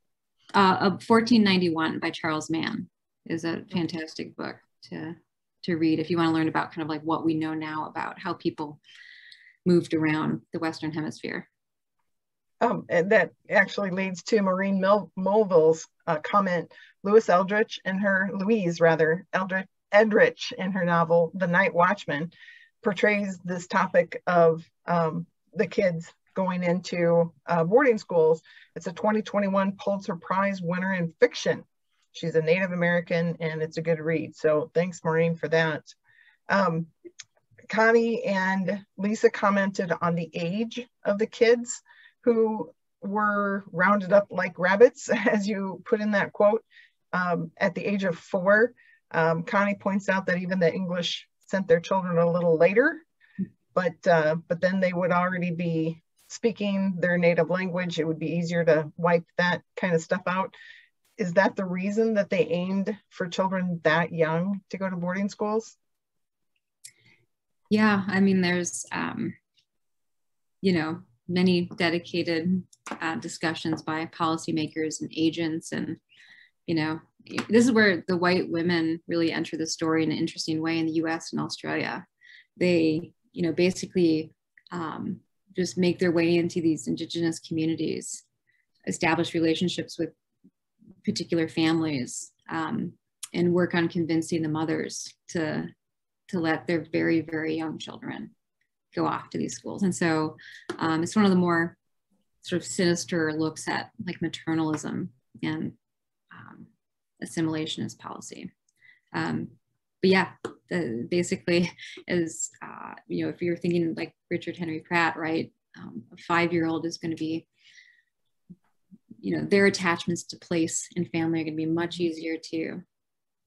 1491 by Charles Mann is a fantastic book to read if you want to learn about kind of like what we know now about how people moved around the Western Hemisphere. And that actually leads to Maureen Mulville's comment. Louise Eldridge in her novel, The Night Watchman, portrays this topic of the kids going into boarding schools. It's a 2021 Pulitzer Prize winner in fiction. She's a Native American, and it's a good read. So thanks, Maureen, for that. Connie and Lisa commented on the age of the kids who were rounded up like rabbits, as you put in that quote, at the age of 4. Connie points out that even the English sent their children a little later, but then they would already be speaking their native language. It would be easier to wipe that kind of stuff out. Is that the reason that they aimed for children that young to go to boarding schools? Yeah, I mean, there's, you know, many dedicated discussions by policymakers and agents. And, you know, this is where the white women really enter the story in an interesting way in the US and Australia. They, you know, basically just make their way into these indigenous communities, establish relationships with particular families, and work on convincing the mothers to let their very, very young children go off to these schools. And so it's one of the more sort of sinister looks at like maternalism and assimilation as policy. But yeah, basically is, you know, if you're thinking like Richard Henry Pratt, right, a 5-year-old is going to be, you know, their attachments to place and family are going to be much easier to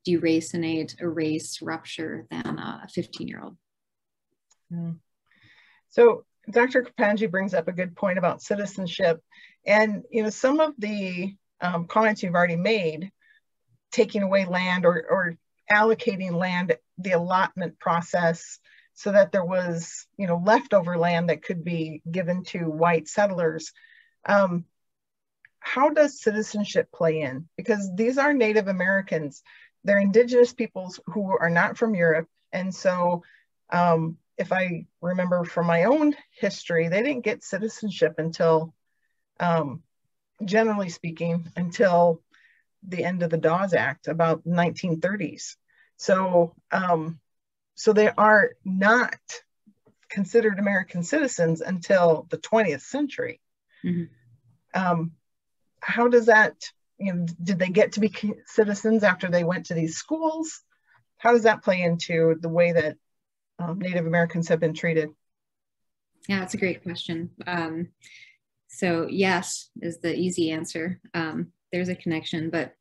deracinate, erase, rupture than a 15-year-old. So Dr. Kapanji brings up a good point about citizenship. And, you know, some of the comments you've already made, taking away land or allocating land, the allotment process, so that there was, you know, leftover land that could be given to white settlers. How does citizenship play in? Because these are Native Americans. They're indigenous peoples who are not from Europe. And so if I remember from my own history, they didn't get citizenship until, generally speaking, until the end of the Dawes Act, about 1930s. So, so they are not considered American citizens until the 20th century. Mm-hmm. How does that, you know, did they get to be citizens after they went to these schools? How does that play into the way that Native Americans have been treated? Yeah, that's a great question. So yes is the easy answer. There's a connection, but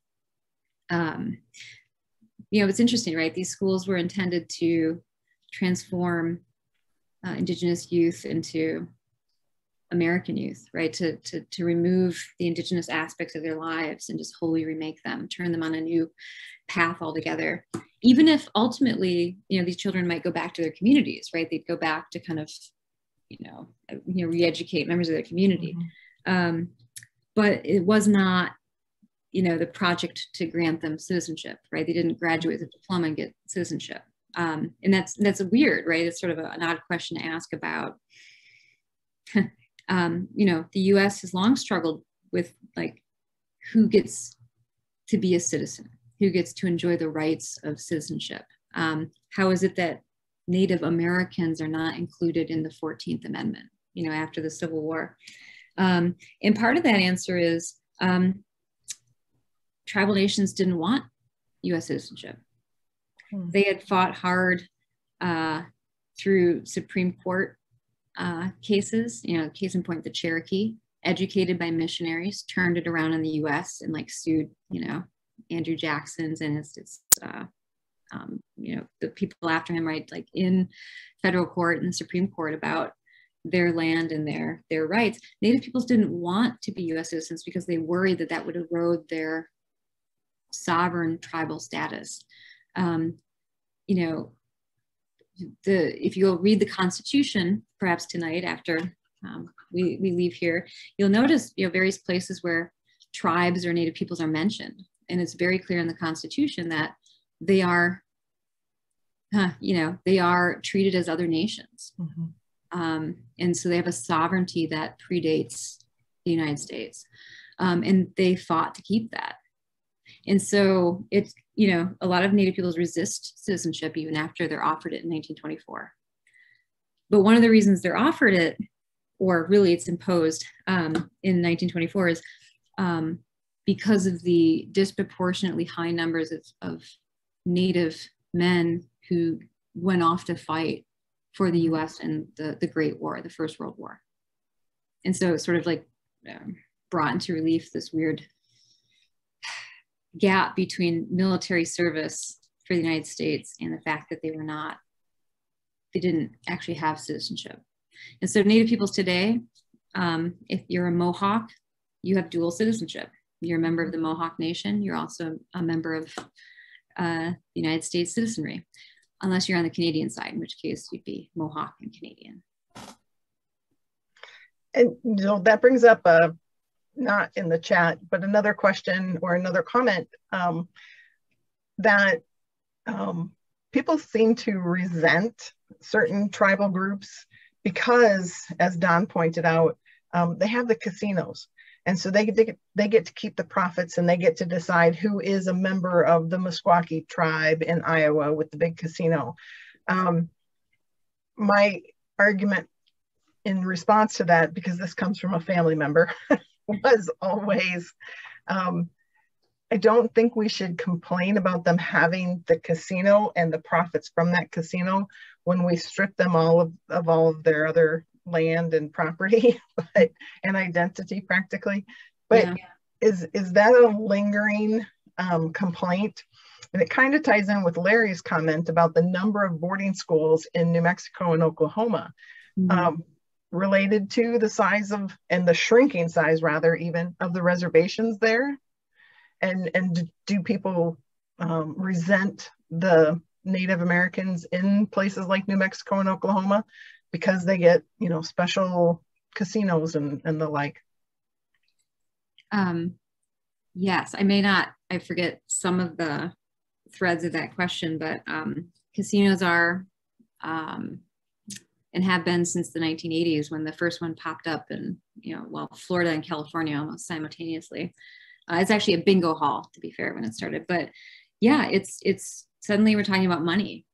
you know, it's interesting, right? These schools were intended to transform Indigenous youth into American youth, right? To remove the Indigenous aspects of their lives and just wholly remake them, turn them on a new path altogether. Even if ultimately, you know, these children might go back to their communities, right? They'd go back to kind of, you know, re-educate members of their community. Mm-hmm. But it was not, you know, the project to grant them citizenship, right? They didn't graduate with a diploma and get citizenship. And that's weird, right? It's sort of an odd question to ask about. You know, the US has long struggled with like who gets to be a citizen, who gets to enjoy the rights of citizenship. How is it that Native Americans are not included in the 14th Amendment, you know, after the Civil War? And part of that answer is tribal nations didn't want US citizenship. They had fought hard through Supreme Court cases, you know, case in point, the Cherokee, educated by missionaries, turned it around in the US and like sued, you know, Andrew Jackson's and his you know, the people after him, right, like in federal court and the Supreme Court about their land and their rights. Native peoples didn't want to be US citizens because they worried that that would erode their sovereign tribal status. You know, if you'll read the Constitution, perhaps tonight after we leave here, you'll notice, you know, various places where tribes or Native peoples are mentioned. And it's very clear in the Constitution that they are, you know, they are treated as other nations. Mm-hmm. And so they have a sovereignty that predates the United States. And they fought to keep that. And so it's, you know, a lot of Native peoples resist citizenship even after they're offered it in 1924. But one of the reasons they're offered it, or really it's imposed in 1924, is because of the disproportionately high numbers of Native men who went off to fight for the US in the Great War, the First World War. And so it sort of like brought into relief this weird gap between military service for the United States and the fact that they didn't actually have citizenship. And so Native peoples today, if you're a Mohawk, you have dual citizenship. You're a member of the Mohawk Nation. You're also a member of the United States citizenry, unless you're on the Canadian side, in which case you'd be Mohawk and Canadian. And you know, that brings up not in the chat, but another question or another comment that people seem to resent certain tribal groups because, as Don pointed out, they have the casinos. And so they get to keep the profits, and they get to decide who is a member of the Meskwaki tribe in Iowa with the big casino. My argument in response to that, because this comes from a family member, was always, I don't think we should complain about them having the casino and the profits from that casino when we strip them all of their other land and property and identity practically. But yeah. Is that a lingering complaint? And it kind of ties in with Larry's comment about the number of boarding schools in New Mexico and Oklahoma, related to the size of, and the shrinking size rather even, of the reservations there. And do people resent the Native Americans in places like New Mexico and Oklahoma because they get, you know, special casinos and the like? Yes, I forget some of the threads of that question, but casinos are and have been since the 1980s, when the first one popped up in, you know, well, Florida and California almost simultaneously. It's actually a bingo hall, to be fair, when it started. But yeah, it's suddenly we're talking about money,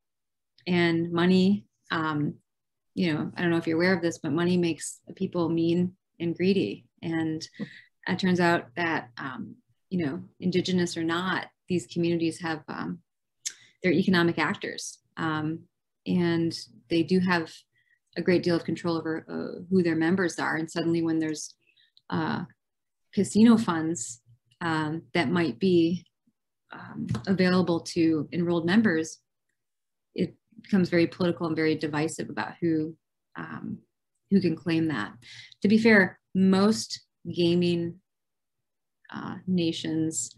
and money, you know, I don't know if you're aware of this, but money makes people mean and greedy. And it turns out that, you know, Indigenous or not, these communities have, they're economic actors, and they do have a great deal of control over who their members are. And suddenly when there's casino funds that might be available to enrolled members, it becomes very political and very divisive about who can claim that. To be fair, most gaming nations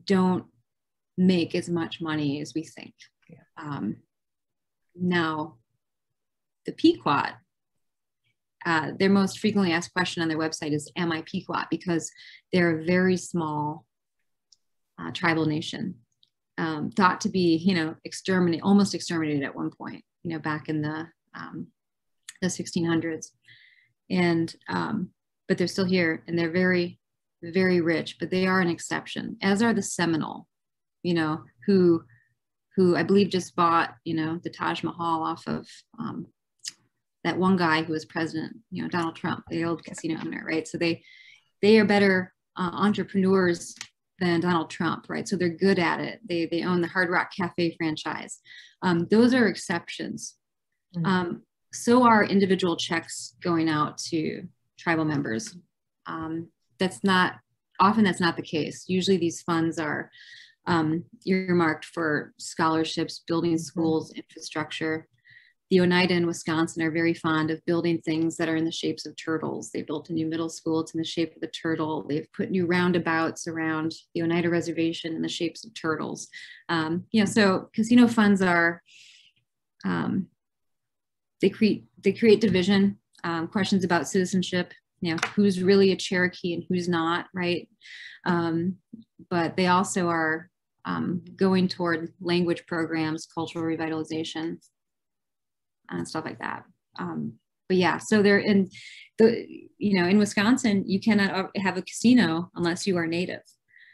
don't make as much money as we think. Yeah. Now, the Pequot, their most frequently asked question on their website is, am I Pequot? Because they're a very small tribal nation, thought to be, you know, almost exterminated at one point, you know, back in the 1600s. And, but they're still here, and they're very, very rich, but they are an exception, as are the Seminole, you know, who I believe just bought, you know, the Taj Mahal off of that one guy who was president, you know, Donald Trump, the old casino owner, right? So they are better entrepreneurs than Donald Trump, right? So they're good at it. They own the Hard Rock Cafe franchise. Those are exceptions. Mm-hmm. So are individual checks going out to tribal members. That's not the case. Usually these funds are earmarked for scholarships, building schools, infrastructure. The Oneida in Wisconsin are very fond of building things that are in the shapes of turtles. They built a new middle school. It's in the shape of the turtle. They've put new roundabouts around the Oneida Reservation in the shapes of turtles. You know, so casino funds are, they create division, questions about citizenship, you know, who's really a Cherokee and who's not, right? But they also are going toward language programs, cultural revitalization, and stuff like that. But yeah, so they're in the, you know, in Wisconsin, you cannot have a casino unless you are Native.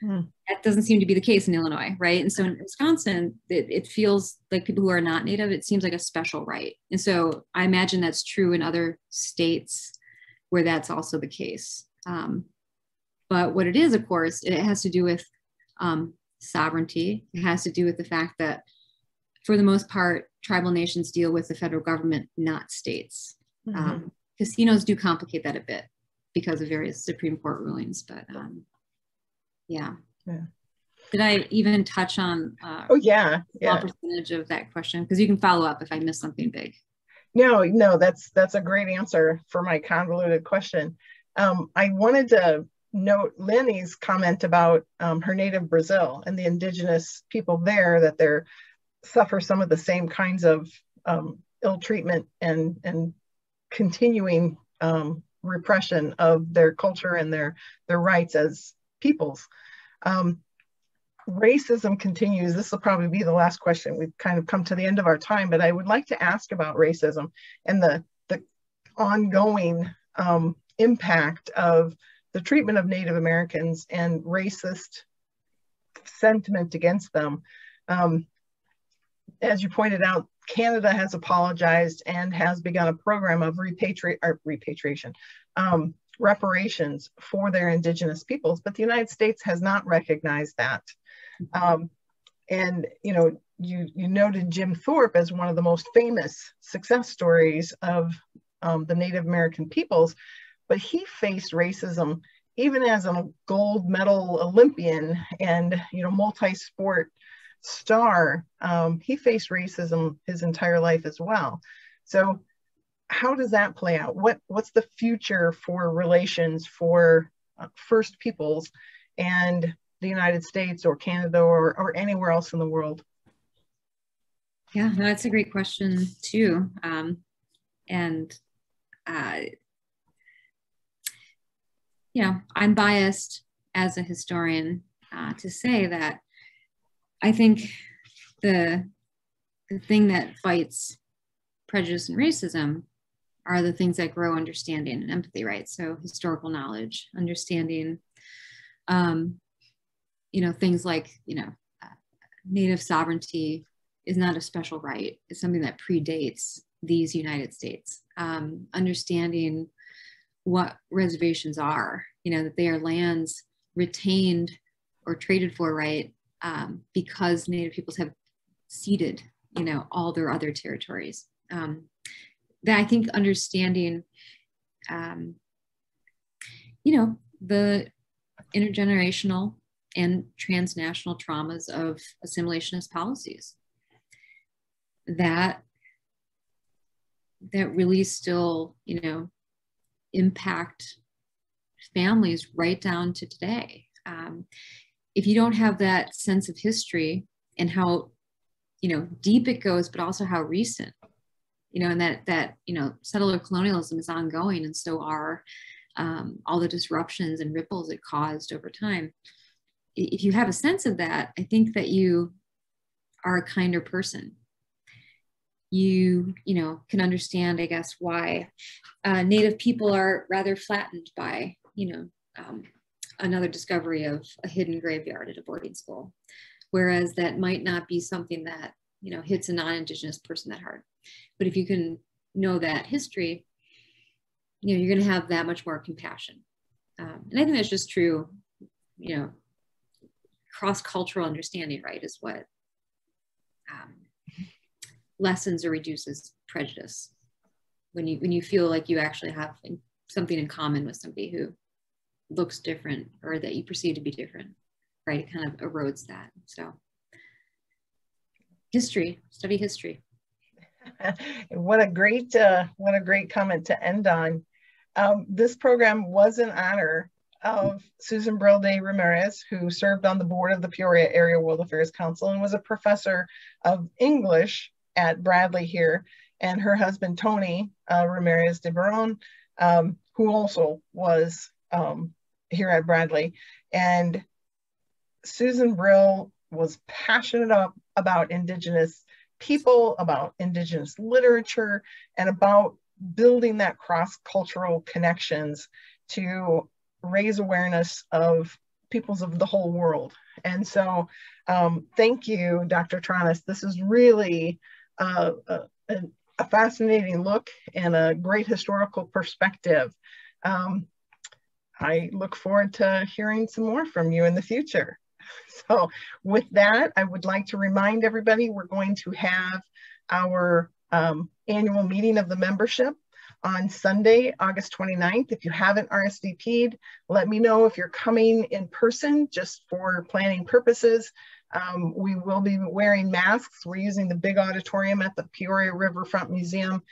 That doesn't seem to be the case in Illinois, right? And so in Wisconsin, it feels like people who are not Native, it seems like a special right. And so I imagine that's true in other states where that's also the case. But what it is, of course, it has to do with sovereignty. It has to do with the fact that, for the most part, tribal nations deal with the federal government, not states. Casinos do complicate that a bit because of various Supreme Court rulings, but yeah. Did I even touch on small percentage of that question? Because you can follow up if I missed something big. No, that's a great answer for my convoluted question. I wanted to note Lenny's comment about her native Brazil and the indigenous people there, that they're suffer some of the same kinds of ill treatment and continuing repression of their culture and their rights as peoples. Racism continues. This will probably be the last question. We've kind of come to the end of our time, but I would like to ask about racism and the ongoing impact of the treatment of Native Americans and racist sentiment against them. As you pointed out, Canada has apologized and has begun a program of reparations for their indigenous peoples, but the United States has not recognized that. And you noted Jim Thorpe as one of the most famous success stories of the Native American peoples, but he faced racism even as a gold medal Olympian and multi-sport star. He faced racism his entire life as well. So how does that play out? What's the future for relations for First Peoples and the United States or Canada or anywhere else in the world? Yeah, no, that's a great question too. I'm biased as a historian to say that I think the thing that fights prejudice and racism are the things that grow understanding and empathy, right? So historical knowledge, understanding, things like, Native sovereignty is not a special right. It's something that predates these United States. Understanding what reservations are, that they are lands retained or traded for, right? Because Native peoples have ceded, all their other territories. That I think understanding, the intergenerational and transnational traumas of assimilationist policies that really still, impact families right down to today. If you don't have that sense of history and how, deep it goes, but also how recent, and that settler colonialism is ongoing, and so are all the disruptions and ripples it caused over time. If you have a sense of that, I think that you are a kinder person. You can understand, I guess, why Native people are rather flattened by, another discovery of a hidden graveyard at a boarding school, whereas that might not be something that, hits a non-Indigenous person that hard. But if you can know that history, you're going to have that much more compassion. And I think that's just true, cross-cultural understanding, right, is what lessens or reduces prejudice. When you feel like you actually have something in common with somebody who looks different or that you perceive to be different, right? It kind of erodes that. So study history. What a great comment to end on. This program was in honor of Susan Brill de Ramirez, who served on the board of the Peoria Area World Affairs Council and was a professor of English at Bradley here, and her husband, Tony Ramirez de Baron, who also was here at Bradley. And Susan Brill was passionate about Indigenous people, about Indigenous literature, and about building that cross-cultural connections to raise awareness of peoples of the whole world. And so thank you, Dr. Tronnes. This is really a fascinating look and a great historical perspective. I look forward to hearing some more from you in the future. So with that, I would like to remind everybody we're going to have our annual meeting of the membership on Sunday, August 29th. If you haven't RSVP'd, let me know if you're coming in person just for planning purposes. We will be wearing masks. We're using the big auditorium at the Peoria Riverfront Museum.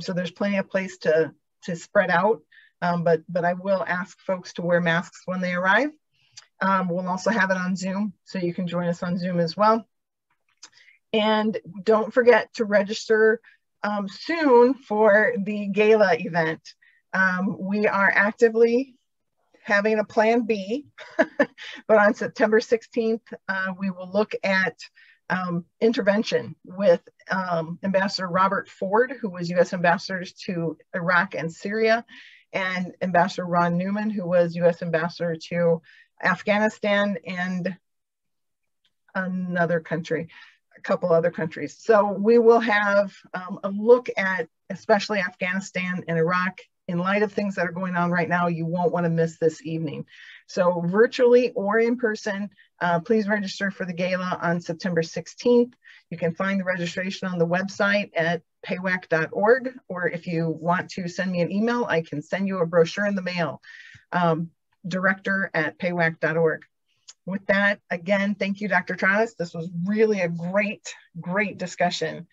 So there's plenty of place to spread out, but I will ask folks to wear masks when they arrive. We'll also have it on Zoom, so you can join us on Zoom as well. And don't forget to register soon for the gala event. We are actively having a plan B, but on September 16th, we will look at intervention with Ambassador Robert Ford, who was U.S. Ambassador to Iraq and Syria, and Ambassador Ron Newman, who was U.S. Ambassador to Afghanistan and another country, a couple other countries. So we will have a look at especially Afghanistan and Iraq in light of things that are going on right now. You won't want to miss this evening. So virtually or in person, please register for the gala on September 16th. You can find the registration on the website at pawac.org, or if you want to send me an email, I can send you a brochure in the mail, director@pawac.org. With that, again, thank you, Dr. Tronnes. This was really a great discussion.